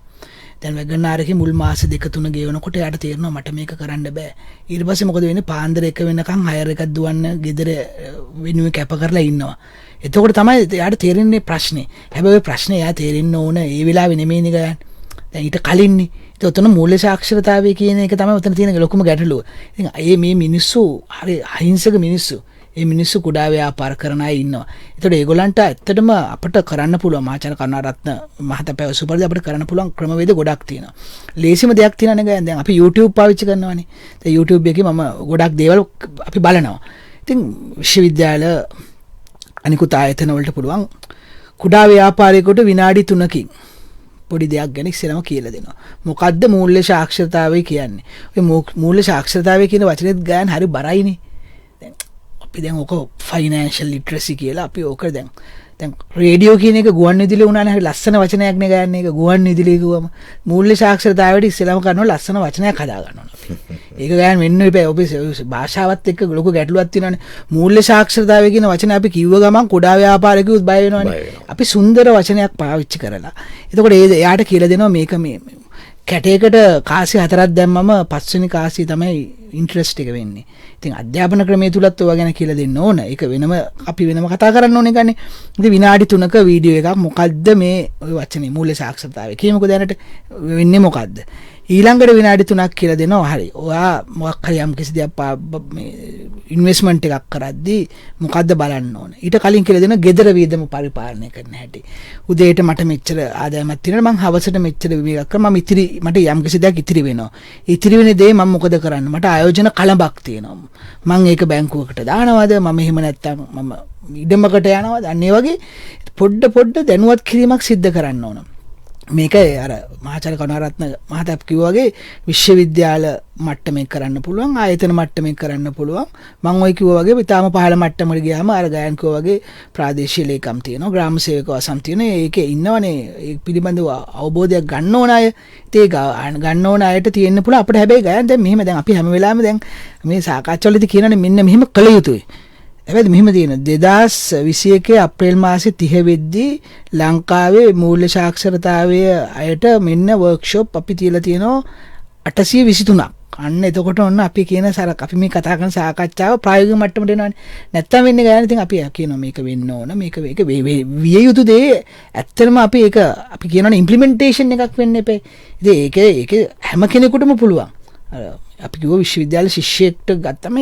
දැන් වැගන්ආර් එකේ මුල් මාස 2-3 ගෙවනකොට යාට තේරෙනවා මට මේක කරන්න බෑ. ඊට පස්සේ මොකද වෙන්නේ? පාන්දර 1 වෙනකන් හයර් එකක් දුවන්න ගෙදර වෙනුවෙන් කැප කරලා ඉන්නවා. එතකොට තමයි යාට තේරෙන්නේ ප්‍රශ්නේ. හැබැයි ඔය ප්‍රශ්නේ යා තේරෙන්න ඕන ඒ වෙලාවේ නෙමෙයිනේ ගයන්. දැන් ඊට කලින්නේ. ඒත් උතන මූල්‍ය සාක්ෂරතාවය කියන එක තමයි උතන තියෙන ලොකුම ගැටලුව. ඉතින් මේ මිනිස්සු හරි අහිංසක මිනිස්සු. ඒ මිනිස්සු කුඩා ව්‍යාපාර කරන අය ඉන්නවා. ඒතකොට ඒගොල්ලන්ට ඇත්තටම අපිට කරන්න පුළුවන් මහාචාර්ය කරුණාරත්න මහතා පැවසු පරිදි අපිට කරන්න පුළුවන් ක්‍රමවේද ගොඩක් තියෙනවා. ලේසිම දෙයක් තියෙනවනේ දැන් අපි YouTube පාවිච්චි කරනවානේ. දැන් YouTube එකේ මම ගොඩක් දේවල් අපි බලනවා. ඉතින් විශ්වවිද්‍යාල අනිකුත් ආයතන වලට පුළුවන් කුඩා ව්‍යාපාරයකට විනාඩි 3කින් පොඩි දෙයක් ගැන ඉස්සෙල්ලාම කියලා දෙනවා. මොකද්ද මූල්‍ය සාක්ෂරතාවය කියන්නේ? ඔය මූල්‍ය සාක්ෂරතාවය කියන වචනේත් ගායන් හරි බරයිනේ. දැන් අපි දැන් ඔක ෆයිනෑන්ෂල් ලිටරසි කියලා අපි ඕක දැන් රේඩියෝ කියන එක ගුවන් විදුලිය වුණානේ හරි ලස්සන වචනයක් නේ ගන්න එක ගුවන් විදුලිය කිව්වම මූල්‍ය සාක්ෂරතාවයට ඉස්සෙල්ලාම කරනවා ලස්සන වචනයක් හදා ගන්නවා. ඒක ගෑන් වෙන්න එපා. ඔබ භාෂාවත් එක්ක ලොකු ගැටලුවක් තියෙනවානේ. මූල්‍ය සාක්ෂරතාවය කියන වචනේ අපි කිව්ව ගමන් කුඩා ව්‍යාපාරිකයොත් බය වෙනවානේ. අපි සුන්දර වචනයක් පාවිච්චි කරලා. එතකොට එයාට කියලා දෙනවා මේක මේ කැටයකට කාසි 4ක් දැම්මම 5 වෙනි කාසිය තමයි ඉන්ට්‍රස්ට් එක වෙන්නේ. ඉතින් අධ්‍යාපන ක්‍රමයේ තුලත් ඔය ගැන කියලා දෙන්න ඕන. ඒක වෙනම අපි වෙනම කතා කරන්න ඕනේ ගන්නේ. ඉතින් විනාඩි 3ක වීඩියෝ එකක් මොකද්ද මේ ඔය වචනේ මූල්‍ය සාක්ෂරතාවය කියමුකෝ දැනට වෙන්නේ මොකද්ද? ඊළඟට විනාඩි 3ක් කියලා දෙනවා. හරි. ඔයා මොකක් හරි යම් කිසි දෙයක් මේ ඉන්වෙස්ට්මන්ට් එකක් කරද්දී මොකද්ද බලන්න ඕන. ඊට කලින් කියලා දෙනවා gedara වියදම පරිපාලනය කරන්න හැටි. උදේට මට මෙච්චර ආදායමක් තියෙනවා. මං හවසට මෙච්චර විවේක කරා. මට යම් කිසි දෙයක් ඉතිරි වෙනවා. ඉතිරි වෙන දේ මම මොකද කරන්නේ? මට ආයෝජන කලබක් තියෙනවා. මං ඒක බැංකුවකට දානවද? මම එහෙම නැත්තම් මම ඉඩමකට යනවද? අන්න ඒ වගේ පොඩ දැනුවත් කිරීමක් සිද්ධ කරන්න ඕන. මේක අර මහාචාර්ය කරුණාරත්න මහතා කිව්වා වගේ විශ්වවිද්‍යාල මට්ටමේ කරන්න පුළුවන් ආයතන මට්ටමේ කරන්න පුළුවන් මම ඔය කිව්වා වගේ ඊටාම පහළ මට්ටමකට ගියාම අර ගයන් කිව්වා වගේ ප්‍රාදේශීය ලේකම් තියෙනවා ග්‍රාම සේවක වසම් තියෙනවා ඒකේ ඉන්නවනේ ඒ පිළිබඳව අවබෝධයක් ගන්න ඕන අය ඒක ගන්න ඕන අයට තියෙන්න පුළුවන් අපිට හැබැයි ගයන් දැන් මෙහෙම දැන් අපි හැම වෙලාවෙම දැන් මේ සාකච්ඡාවලදී කියනනේ මෙන්න මෙහෙම කළ යුතුයි හැබැයි මෙහෙම තියෙන 2021 අප්‍රේල් මාසේ 30 වෙද්දී ලංකාවේ මූල්‍ය සාක්ෂරතාවය අයට මෙන්න වර්ක්ෂොප් අපි තියලා තියෙනවා 823ක්. අන්න එතකොට ඔන්න අපි කියන අපි මේ කතා කරන සාකච්ඡාව ප්‍රායෝගික මට්ටමට එනවනේ. නැත්තම් වෙන්නේ ගාන ඉතින් අපි කියනවා මේක වෙන්න ඕන මේක විය යුතු දේ ඇත්තටම අපි කියනවනේ ඉම්ප්ලිමන්ටේෂන් එකක් වෙන්න එපේ. ඉතින් ඒක හැම කෙනෙකුටම පුළුවන්. අපි කිව්ව විශ්වවිද්‍යාල ශිෂ්‍යයෙක්ට ගත්තම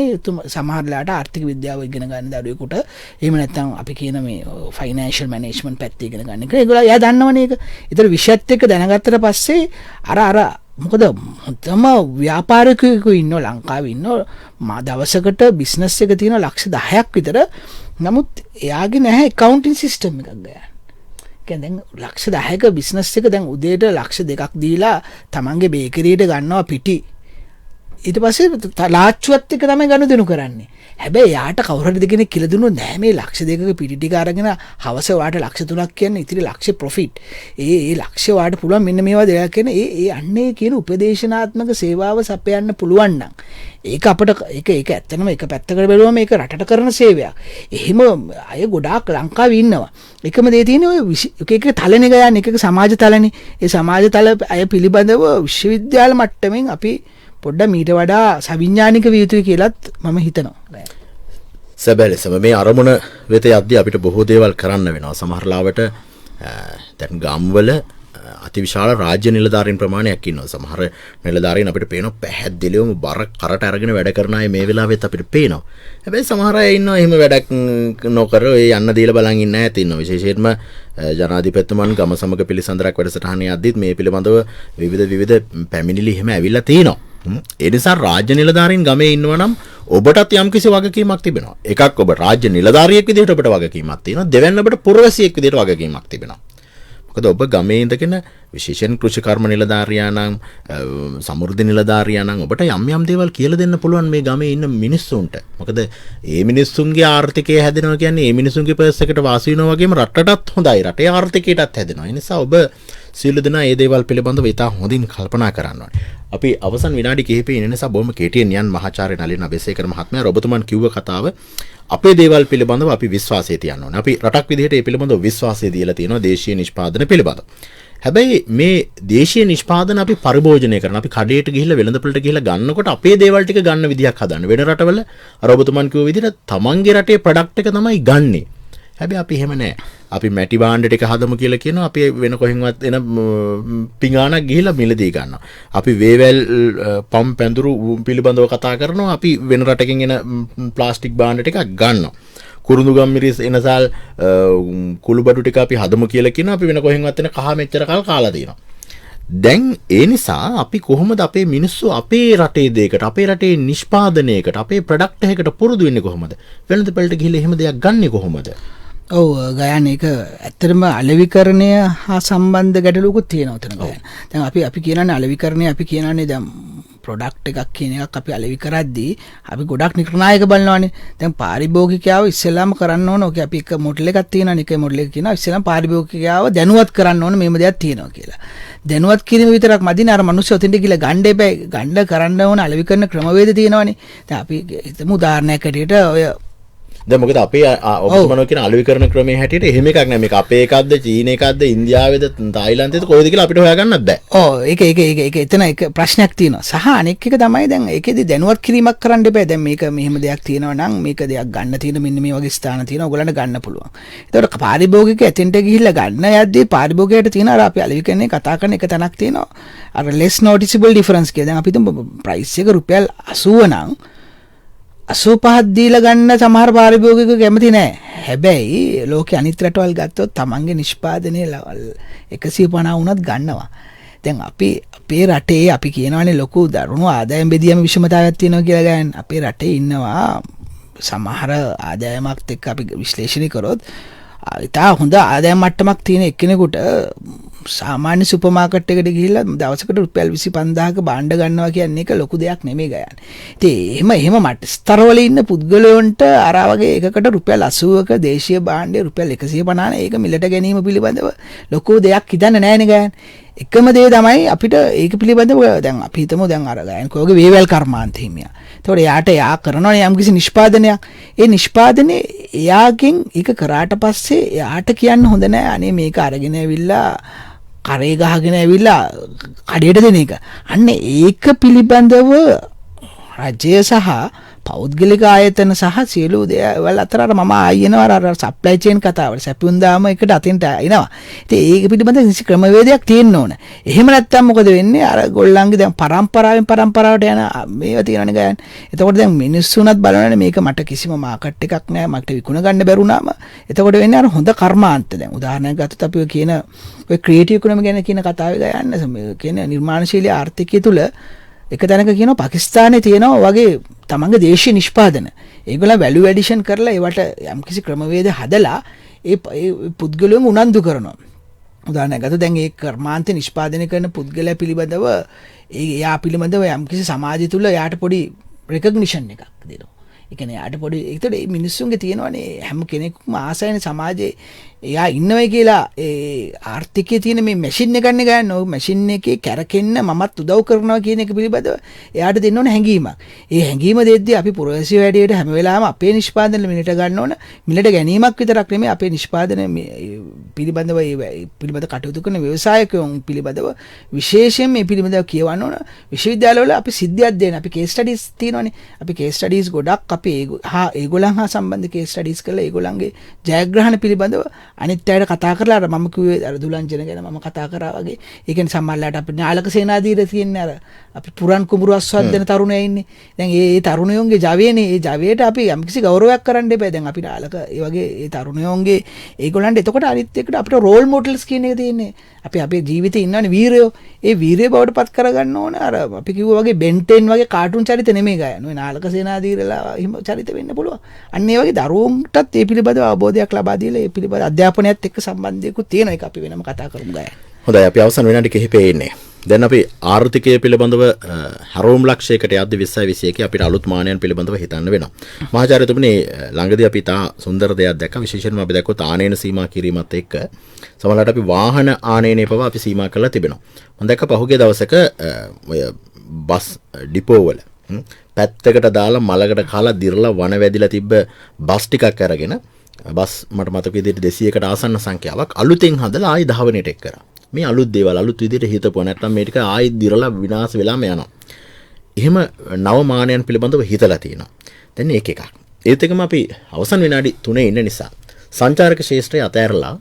සමහරලාට ආර්ථික විද්‍යාව ඉගෙන ගන්න දරුවෙකුට එහෙම නැත්නම් අපි කියන මේ ෆයිනෑන්ෂල් මැනේජ්මන්ට් පැත්ත ඉගෙන ගන්න එක ඒගොල්ලෝ එයා දන්නවනේ ඒක. ඒතර විෂයත් එක්ක දැනගත්තට පස්සේ අර මොකද හොඳම ව්‍යාපාරිකයෙකු ඉන්නෝ ලංකාවේ ඉන්නෝ මා දවසකට බිස්නස් එක තියෙන ලක්ෂ 10ක් විතර. නමුත් එයාගේ නැහැ accounting system එකක් ගන්න. දැන් ලක්ෂ 10ක බිස්නස් එක දැන් උදේට ලක්ෂ 2ක් දීලා තමන්ගේ බේකරියට ගන්නවා පිටි. ඊට පස්සේ ලාච්චුවත් එක තමයි ගනුදෙනු කරන්නේ. හැබැයි යාට කවුරු හරි දෙකෙනෙක් කියලා දුන්නොත් නෑ මේ ලක්ෂ 2ක පිටි ටික අරගෙන හවස වාට ලක්ෂ 3ක් කියන්නේ ඉතින් ලක්ෂ ප්‍රොෆිට්. ඒ ලක්ෂ වාට පුළුවන් මෙන්න මේවා දෙයක් කියන්නේ ඒ අන්නේ කියන උපදේශනාත්මක සේවාව සපයන්න පුළුවන් නම් ඒක අපිට ඒක ඇත්තනම එක පැත්තකට බැලුවම මේක රටට කරන සේවයක්. එහෙම අය ගොඩාක් ලංකාවේ ඉන්නවා. එකම දේ තියෙන්නේ ඔය එක තලනේ ගයන්නේ එක සමාජ තලනේ. ඒ සමාජ තල අය පිළිබඳව විශ්වවිද්‍යාල මට්ටමින් අපි පොඩ්ඩ මීට වඩා සවිඥානික විය යුතුයි කියලත් මම හිතනවා. සැබෑ ලෙසම මේ අරමුණ වෙත යද්දී අපිට බොහෝ දේවල් කරන්න වෙනවා. සමහර ලාවට දැන් ගම්වල අතිවිශාල රාජ්‍ය නිලධාරීන් ප්‍රමාණයක් ඉන්නවා. සමහර නිලධාරීන් අපිට පේනවා පැහැදිලිවම බර කරට අරගෙන වැඩ කරන අය මේ වෙලාවෙත් අපිට පේනවා. හැබැයි සමහර අය ඉන්නවා එහෙම වැඩක් නොකර ඒ යන්න දීලා බලන් ඉන්න ඇත ඉන්නවා. විශේෂයෙන්ම ජනාධිපතිතුමන් ගම සමග පිළිසඳරක් වැඩසටහනේ යද්දිත් මේ පිළිබඳව විවිධ පැමිණිලි එහෙම ඇවිල්ලා තියෙනවා. ඒ නිසා රාජ්‍ය නිලධාරීන් ගමේ ඉන්නවා නම් ඔබටත් යම්කිසි වගකීමක් තිබෙනවා. එකක් ඔබ රාජ්‍ය නිලධාරියෙක් විදිහට ඔබට වගකීමක් තියෙනවා. දෙවැන්න ඔබට පුරවැසියෙක් විදිහට වගකීමක් තිබෙනවා. මොකද ඔබ ගමේ ඉඳගෙන විශේෂයෙන් කෘෂිකර්ම නිලධාරියා නම් සමෘද්ධි නිලධාරියා නම් ඔබට යම් දේවල් කියලා දෙන්න පුළුවන් මේ ගමේ ඉන්න මිනිස්සුන්ට. මොකද මේ මිනිස්සුන්ගේ ආර්ථිකය හැදෙනවා කියන්නේ මේ මිනිස්සුන්ගේ පර්ස් එකට වාසි වෙනවා වගේම රටටත් හොඳයි. රටේ ආර්ථිකයටත් හැදෙනවා. ඒ නිසා ඔබ සියලු දෙනා මේ දේවල් පිළිබඳව ඉතා හොඳින් කල්පනා කරන්න ඕනේ. අපි අවසන් විනාඩි කිහිපේ ඉන්න නිසා බොහොම කෙටියෙන් යන් මහාචාර්ය නලින් අබේසේකර මහත්මයා ඔබතුමන් කිව්ව කතාව අපේ දේවල් පිළිබඳව අපි විශ්වාසය තියන්න ඕනේ. අපි රටක් විදිහට මේ පිළිබඳව විශ්වාසය දීලා තියෙනවා දේශීය නිෂ්පාදන පිළිබඳව. හැබැයි මේ දේශීය නිෂ්පාදන අපි පරිභෝජනය කරන අපි කඩේට ගිහිල්ලා වෙළඳපොළට ගිහිල්ලා ගන්නකොට අපේ දේවල් ටික ගන්න විදියක් හදන්න. වෙන රටවල අර ඔබතුමන් කිව්ව විදිහට තමන්ගේ රටේ ප්‍රොඩක්ට් එක තමයි ගන්නෙ. හැබැයි අපි එහෙම නැහැ. අපි මැටි භාණ්ඩ ටික හදමු කියලා කියනවා. අපි වෙන කොහෙන්වත් එන පිඟානක් ගිහිල්ලා මිලදී ගන්නවා. අපි වේවැල් පම් පැඳුරු පිළිබඳව කතා කරනවා. අපි වෙන රටකින් එන ප්ලාස්ටික් භාණ්ඩ ටිකක් ගන්නවා. කුරුඳු ගම්මිරිස් එනසල් කුළුබඩු ටික අපි හදමු කියලා කියනවා. අපි වෙන කොහෙන්වත් එන කහ මෙච්චර කල් කාලා තියෙනවා. දැන් ඒ නිසා අපි කොහොමද අපේ මිනිස්සු අපේ රටේ දෙයකට අපේ රටේ නිෂ්පාදනයකට අපේ ප්‍රොඩක්ට් එකකට පුරුදු වෙන්නේ කොහොමද? වෙළඳපළට ගිහිල්ලා එහෙම දෙයක් ගන්නෙ කොහොමද? ඔව් ගයන් ඒක ඇත්තටම අලෙවිකරණය හා සම්බන්ධ ගැටලුවකුත් තියෙනවා උතන ගයන්. දැන් අපි කියනනේ අලෙවිකරණය අපි කියනනේ දැන් ප්‍රොඩක්ට් එකක් කියන එකක් අපි අලෙවි කරද්දී අපි ගොඩක් නිර්ණායක බලනවානේ. දැන් පාරිභෝගිකයාව ඉස්සෙල්ලාම කරන්න ඕන. ඔකේ අපි එක මොඩල් එකක් තියෙනවානේ. එක මොඩල් එක කියනවා ඉස්සෙල්ලාම පාරිභෝගිකයාව දැනුවත් කරන්න ඕන මේම දෙයක් තියෙනවා කියලා. දැනුවත් කිරීම විතරක් මදිනේ අර මිනිස්සු ඔතෙන්ට ගිහලා ගන්න එපා. ගන්න කරන්න ඕන අලෙවි කරන ක්‍රමවේද තියෙනවානේ. දැන් අපි හිතමු උදාහරණයක් ඇටියට ඔය දැන් මොකද අපේ ඔබතුමනෝ කියන අලෙවිකරණ ක්‍රමයේ හැටියට එහෙම එකක් නෑ. මේක අපේ එකක්ද චීන එකක්ද ඉන්දියාවේද තායිලන්තේද කොහෙද කියලා අපිට හොයාගන්නත් බෑ. ඔව් ඒක එතන එක ප්‍රශ්නයක් තියෙනවා. සහ අනෙක් එක තමයි දැන් ඒකෙදි දැනුවත් කිරීමක් කරන්න එපා. දැන් මේක මෙහෙම දෙයක් තියෙනවා නම් මේක දෙයක් ගන්න තියෙන මෙන්න මේ වගේ ස්ථාන තියෙනවා. ඔයගොල්ලන්ට ගන්න පුළුවන්. ඒතකොට පාරිභෝගික එතෙන්ට ගිහිල්ලා ගන්න යද්දී පාරිභෝගිකයට තියෙන අර අපි අලෙවිකරණේ කතා කරන එක තැනක් තියෙනවා. අර less noticeable difference කියලා. දැන් අපි හිතමු ප්‍රයිස් එක රුපියල් 80 නම් 85ක් දීලා ගන්න සමහර පාරිභෝගිකයෝ කැමති නැහැ. හැබැයි ලෝකේ අනිත් රටවල් ගත්තොත් තමන්ගේ නිෂ්පාදනයේ ලෙවල් 150 වුණත් ගන්නවා. දැන් අපේ රටේ අපි කියනවානේ ලොකු දරුණු ආදායම් බෙදීම විෂමතාවයක් තියෙනවා කියලා ගන්න. අපේ රටේ ඉන්නවා සමහර ආදායමක් එක්ක අපි විශ්ලේෂණය කරොත් ඉතා හොඳ ආදායම් මට්ටමක් තියෙන එක්කෙනෙකුට සාමාන්‍ය සුපර් මාකට් එකට ගිහිල්ලා දවසකට රුපියල් 25000ක භාණ්ඩ ගන්නවා කියන්නේ එක ලොකු දෙයක් නෙමෙයි ගයන්. ඉතින් එහෙම මට ස්තරවල ඉන්න පුද්ගලයන්ට අර වගේ එකකට රුපියල් 80ක දේශීය භාණ්ඩේ රුපියල් 150 ඒක මිලට ගැනීම පිළිබඳව ලොකු දෙයක් හිතන්නේ නැහැ නේ ගයන්. එකම දේ තමයි අපිට ඒක පිළිබඳව දැන් අපි හිතමු දැන් අර ගයන් කෝගේ වේවැල් කර්මාන්ත හිමියා. ඒතකොට එයා කරනවනේ යම්කිසි නිෂ්පාදනයක්. ඒ නිෂ්පාදනේ එයාගෙන් ඒක කරාට පස්සේ එයාට කියන්න හොඳ නැහැ. අනේ මේක අරගෙන ඇවිල්ලා කරේ ගහගෙන ඇවිල්ලා කඩේට දෙන එක. අන්න ඒක පිළිබඳව රජය සහ පෞද්ගලික ආයතන සහ සියලු දේවල් අතර මම ආයෙනවා අර සප්ලයි චේන් කතාවට සැපුම් දාම එකට අතින්ට එනවා. ඉතින් ඒක පිළිබඳ කිසි ක්‍රමවේදයක් තියෙන්න ඕන. එහෙම නැත්නම් මොකද වෙන්නේ? අර ගොල්ලන්ගේ දැන් පරම්පරාවෙන් පරම්පරාවට යන මේවා තියෙනවනේ ගයන්. එතකොට දැන් මිනිස්සුන්වත් බලනවානේ මේක මට කිසිම මාකට් එකක් නැහැ. මට විකුණ ගන්න බැරුණාම එතකොට වෙන්නේ අර හොඳ කර්මාන්ත. දැන් උදාහරණයක් ගත්තොත් අපි කියන ඔය ක්‍රියේටිව් ඉකොනොමි ගැන කියන කතාවේ ගයන්න කියන නිර්මාණශීලී ආර්ථිකය තුල එක තැනක කියනවා පාකිස්තානයේ තියෙනවා වගේ තමන්ගේ දේශීය නිෂ්පාදන. ඒගොල්ලෝ වැලියු ඇඩිෂන් කරලා ඒවට යම්කිසි ක්‍රමවේද හදලා ඒ පුද්ගලයන් උනන්දු කරනවා. උදාහරණයක් ගත්තොත් දැන් ඒ කර්මාන්ත නිෂ්පාදනය කරන පුද්ගලයා පිළිබඳව එයා පිළිබඳව යම්කිසි සමාජය තුල යාට පොඩි රෙකග්නිෂන් එකක් දෙනවා. ඒ කියන්නේ යාට පොඩි ඒකට මේ මිනිස්සුන්ගේ තියෙනවානේ හැම කෙනෙකුම ආසයිනේ සමාජයේ එයා ඉන්නවයි කියලා ඒ ආර්ථිකයේ තියෙන මේ මැෂින් එක ගන්න ගන්න ඕ මැෂින් එකේ කැරකෙන්න මමත් උදව් කරනවා කියන එක පිළිබඳව එයාට දෙන්න ඕන හැඟීමක්. ඒ හැඟීම දෙද්දී අපි පුරවැසියෝ වැඩියට හැම වෙලාවෙම අපේ නිෂ්පාදන මිලට ගන්න ඕන. මිලට ගැනීමක් විතරක් නෙමෙයි අපේ නිෂ්පාදන පිළිබඳව ඒ පිළිබඳ කටයුතු කරන ව්‍යවසායකයන් පිළිබඳව විශේෂයෙන් මේ පිළිබඳව කියවන්න ඕන. විශ්වවිද්‍යාලවල අපි සිද්ධියක් දෙන අපි කේස් ස්ටඩීස් තියෙනවානේ. අපි කේස් ස්ටඩීස් ගොඩක් අපි ඒගොල්ලන් හා සම්බන්ධ කේස් ස්ටඩීස් කරලා ඒගොල්ලන්ගේ ජයග්‍රහණ පිළිබඳව අනිත් අයට කතා කරලා අර මම කිව්වේ අර දුලංජන ගැන මම කතා කරා වගේ. ඒ කියන්නේ සම්මාල්ලාට අපි නාලක සේනාධීර තියෙන්නේ අර අපි පුරන් කුඹුරු අස්වද්දන තරුණයෝ ඉන්නේ. දැන් ඒ තරුණයෝන්ගේ ජවයේනේ ඒ ජවයට අපි යම්කිසි ගෞරවයක් කරන්න එපා. දැන් අපි නාලක ඒ වගේ ඒ තරුණයෝන්ගේ ඒගොල්ලන්ට එතකොට අනිත් එකට අපිට රෝල් මොඩල්ස් කියන එක තියෙන්නේ. අපි අපේ ජීවිතේ ඉන්නවනේ වීරයෝ. ඒ වීරයෝ බවට පත් කරගන්න ඕන අර අපි කිව්වා වගේ බෙන්ටෙන් වගේ කාටුන් චරිත නෙමෙයි ගයන. ඔය නාලක සේනාධීරලා එහෙම චරිත වෙන්න පුළුවන්. අන්න ඒ වගේ දරුවන්ටත් ඒ පිළිබඳව අවබෝධයක් ලබා දීලා ඒ පිළිබඳ අධ්‍යාපනයත් එක්ක සම්බන්ධයකුත් තියෙන එක අපි වෙනම කතා කරමු ගයන. හොඳයි අපි අවසන් විනාඩි කිහිපෙ ඉන්නේ. දැන් අපි ආර්ථිකය පිළිබඳව හැරවුම් ලක්ෂයකට යද්දි 2021 අපිට අලුත් මානයන් පිළිබඳව හිතන්න වෙනවා. මහාචාර්යතුමනි ළඟදී අපි තා සුන්දර දෙයක් දැක්කා. විශේෂයෙන්ම අපි දැක්කොත් ආනයන සීමා කිරීමත් එක්ක සමහරවිට අපි වාහන ආනයනය පවා අපි සීමා කරලා තිබෙනවා. මම දැක්ක පහුගිය දවසක ඔය බස් ඩිපෝ වල පැත්තකට දාලා මලකට කාලා දිරලා වන වැදිලා තිබ්බ බස් ටිකක් අරගෙන බස් මට මතක විදිහට 200කට ආසන්න සංඛ්‍යාවක් අලුතෙන් හදලා ආයි ධාවනයට එක් කරා. මේ අලුත් දේවල් අලුත් විදිහට හිතපුවා නැත්නම් මේ ටික ආයි දිරලා විනාශ වෙලාම යනවා. එහෙම නව මානයන් පිළිබඳව හිතලා තියෙනවා. දැන් ඒක එකක්. ඒත් එකම අපි අවසන් විනාඩි 3 ඉන්න නිසා සංචාරක ශාස්ත්‍රය අතහැරලා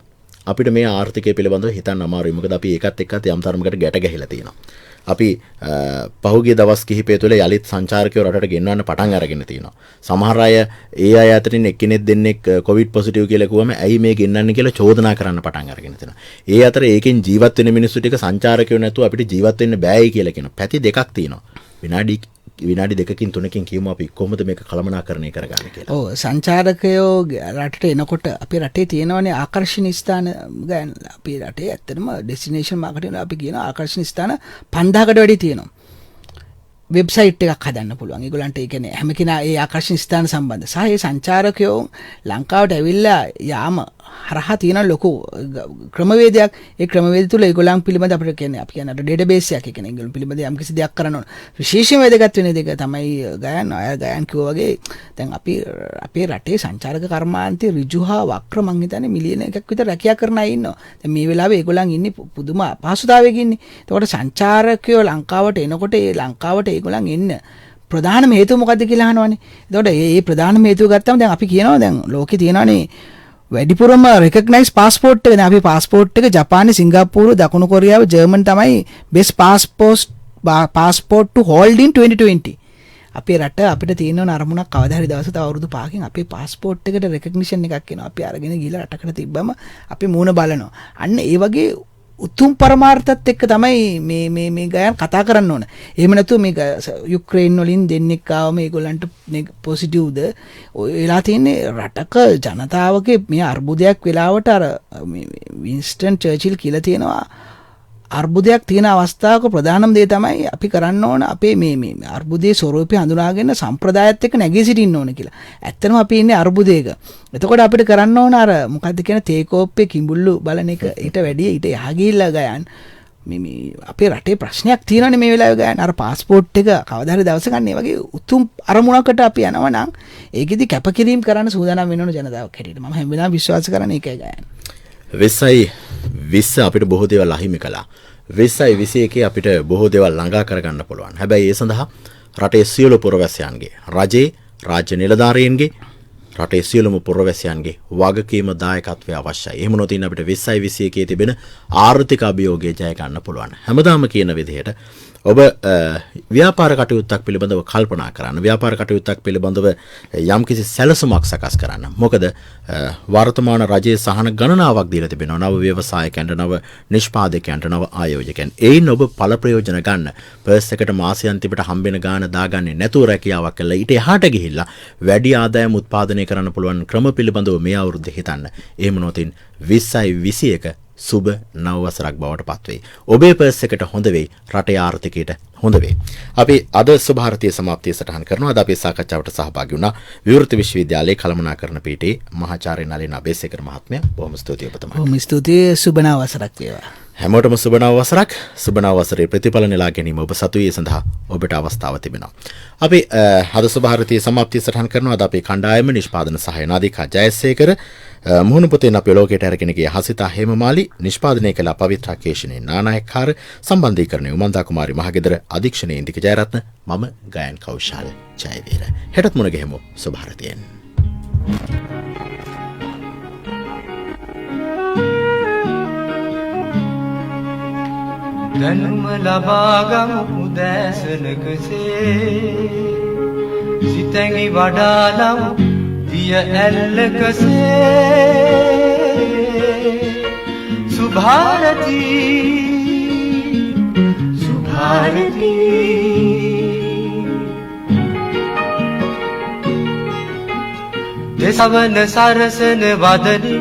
අපිට මේ ආර්ථිකය පිළිබඳව හිතන්න අමාරුයි. මොකද අපි ඒකත් එක්කත් යම් තරමකට ගැට ගැහිලා තියෙනවා. අපි පහුගිය දවස් කිහිපය තුළ යලිත් සංචාරකයෝ රටට ගෙන්වන්න පටන් අරගෙන තියෙනවා. සමහර අය ඒ අය අතරින් එක්කෙනෙක් දෙන්නෙක් කොවිඩ් පොසිටිව් කියලා කිව්වම ඇයි මේ ගෙන්නන්නේ කියලා චෝදනා කරන්න පටන් අරගෙන තියෙනවා. ඒ අතර ඒකෙන් ජීවත් වෙන මිනිස්සු ටික සංචාරකයෝ නැතුව අපිට ජීවත් වෙන්න බෑයි කියලා කියනවා. පැති දෙකක් තියෙනවා. විනාඩි 2කින් 3කින් කියමු අපි කොහොමද මේක කළමනාකරණය කරගන්නේ කියලා. ඔව් සංචාරකයෝ රටට එනකොට අපේ රටේ තියෙනවනේ ආකර්ෂණීය ස්ථාන ගන්න. අපේ රටේ ඇත්තටම ඩෙස්ටිනේෂන් මාකට් එක අපි කියන ආකර්ෂණීය ස්ථාන 5000කට වැඩි තියෙනවා. වෙබ්සයිට් එකක් හදන්න පුළුවන්. ඒගොල්ලන්ට ඒ කියන්නේ හැම කෙනා ඒ ආකර්ෂණීය ස්ථාන සම්බන්ධ. සහ ඒ සංචාරකයෝ ලංකාවට ඇවිල්ලා යාම හරහා තියෙන ලොකු ක්‍රමවේදයක්. ඒ ක්‍රමවේද තුල ඒගොල්ලන් පිළිබඳ අපිට කියන්නේ අපි කියන ඩේටාබේස් එකක් කියන්නේ ඒගොල්ලන් පිළිබඳ යම් කිසි දෙයක් කරන්න ඕන. විශේෂයෙන් වැදගත් වෙන දෙක තමයි ගයන් කිව්වා වගේ දැන් අපි අපේ රටේ සංචාරක කර්මාන්තයේ ඍජු හා වක්‍ර මං හිතන්නේ මිලියන එකක් විතර රැකියා කරන අය ඉන්නවා. දැන් මේ වෙලාවේ ඒගොල්ලන් ඉන්නේ පුදුම අපහසුතාවයක ඉන්නේ. ඒකට සංචාරකයෝ ලංකාවට එනකොට ඒ ලංකාවට ඒගොල්ලන් එන්න ප්‍රධානම හේතුව මොකද්ද කියලා අහනවනේ. එතකොට මේ ප්‍රධානම හේතුව ගත්තම දැන් අපි කියනවා දැන් ලෝකේ තියෙනවනේ වැඩිපුරම රෙකග්නයිස් පාස්පෝර්ට් එක. දැන් අපි පාස්පෝර්ට් එක ජපානයේ සිංගප්පූරු දකුණු කොරියාව ජර්මන් තමයි බෙස්ට් පාස්පෝර්ට් ටු හෝල්ඩ් ඉන් 2020. අපේ රට අපිට තියෙන අරමුණක් කවදා හරි දවසක තව අවුරුදු 5කින් අපේ පාස්පෝර්ට් එකට රෙකග්නිෂන් එකක් එනවා. අපි අරගෙන ගිහලා රටකට තිබ්බම අපි මූණ බලනවා. අන්න ඒ වගේ උතුම් පරමාර්ථත් එක්ක තමයි මේ ගයන් කතා කරන්න ඕන. එහෙම නැතුව මේ යුක්‍රේන් වලින් දෙන්නෙක් ආවම ඒගොල්ලන්ට පොසිටිව්ද වෙලා තියෙන්නේ රටක ජනතාවගේ මේ අර්බුදයක් වෙලාවට අර වින්ස්ටන් චර්චිල් කියලා තියෙනවා අර්බුදයක් තියෙන අවස්ථාවක ප්‍රධානම දේ තමයි අපි කරන්න ඕන අපේ මේ අර්බුදයේ ස්වරූපය හඳුනාගෙන සම්ප්‍රදායත් එක්ක නැගී සිටින්න ඕන කියලා. ඇත්තටම අපි ඉන්නේ අර්බුදයක. එතකොට අපිට කරන්න ඕන අර මොකද්ද කියන තේකෝප්පේ කිඹුල්ලු බලන එක ඊට වැඩිය ඊට යහ ගිහිල්ලා ගයන් මේ අපේ රටේ ප්‍රශ්නයක් තියෙනවානේ මේ වෙලාවේ ගයන් අර පාස්පෝර්ට් එක කවදා හරි දවසක ගන්න. ඒ වගේ උතුම් අරමුණකට අපි යනවා නම් ඒකෙදි කැපකිරීම කරන්න සූදානම් වෙන්න ඕන ජනතාවක් හැටියට. මම හැම වෙලාවෙම විශ්වාස කරන්නේ ඒකයි ගයන්. 20 අපිට බොහෝ දේවල් අහිමි කළා. 21 අපිට බොහෝ දේවල් ළඟා කරගන්න පුළුවන්. හැබැයි ඒ සඳහා රටේ සියලු පුරවැසියන්ගේ රජේ රාජ්‍ය නිලධාරීන්ගේ රටේ සියලුම පුරවැසියන්ගේ වගකීම දායකත්වය අවශ්‍යයි. එහෙම නොතින් අපිට 2021 තිබෙන ආර්ථික අභියෝගය ජය ගන්න පුළුවන්. හැමදාම කියන විදිහට ඔබ ව්‍යාපාර කටයුත්තක් පිළිබඳව කල්පනා කරන්න. ව්‍යාපාර කටයුත්තක් පිළිබඳව යම්කිසි සැලසුමක් සකස් කරන්න. මොකද වර්තමාන රජයේ සහන ගණනාවක් දීලා තිබෙනවා නව ව්‍යවසායකයන්ට, නව නිෂ්පාදකයන්ට, නව ආයෝජකයන්. ඒයින් ඔබ ඵල ප්‍රයෝජන ගන්න. පර්ස් එකට මාසයන්තිමට හම්බෙන ගාන දාගන්නේ නැතුව රැකියාවක් කළා. ඊට එහාට ගිහිල්ලා වැඩි ආදායම් උත්පාදනය කරන්න පුළුවන් ක්‍රම පිළිබඳව මේ අවුරුද්දේ හිතන්න. එහෙම නොතින් 2021 සුබ නව වසරක් බවට පත්වෙයි. ඔබේ පර්ස් එකට හොඳ වෙයි, රටේ ආර්ථිකයට හොඳ වෙයි. අපි අද සුභාරතීය සමාප්තිය සටහන් කරනවා. අද අපි සාකච්ඡාවට සහභාගී වුණා විවෘත විශ්වවිද්‍යාලයේ කළමනාකරණ පීඨයේ මහාචාර්ය නලින් අබේසේකර මහත්මයා. බොහොම ස්තුතියි ඔබතුමාට. බොහොම ස්තුතියි. සුබ නව වසරක් වේවා. හැමෝටම සුබ නව වසරක්. සුබ නව වසරේ ප්‍රතිඵල නෙලා ගැනීම ඔබ සතුයේ සඳහා ඔබට අවස්ථාව තිබෙනවා. අපි අද සුභාරතීය සමාප්තිය සටහන් කරනවා. අද අපේ කණ්ඩායම නිෂ්පාදන සහාය නාදිකා ජයසේකර, මුහුණු පුතේ අපේ ලෝකයට අරගෙන ගිය හසිතා හේමමාලි, නිෂ්පාදනය කළ පවිත්‍රා කේෂණේ නානායක්කාර, සම්බන්ධීකරණය උමන්දා කුමාරි මහගෙදර, අධීක්ෂණයේ ඉන්දික ජයරත්න, මම ගයන් කෞශල් ජයවීර. හෙටත් මුණ ගැහෙමු සුභාරතියෙන්. දැනුම ලබාගමු උදෑසනකසේ සිතැඟි වඩාලමු දිය ඇල්ලකසේ සුභාරතී සුභාරතී දෙසවන සරසන වදනි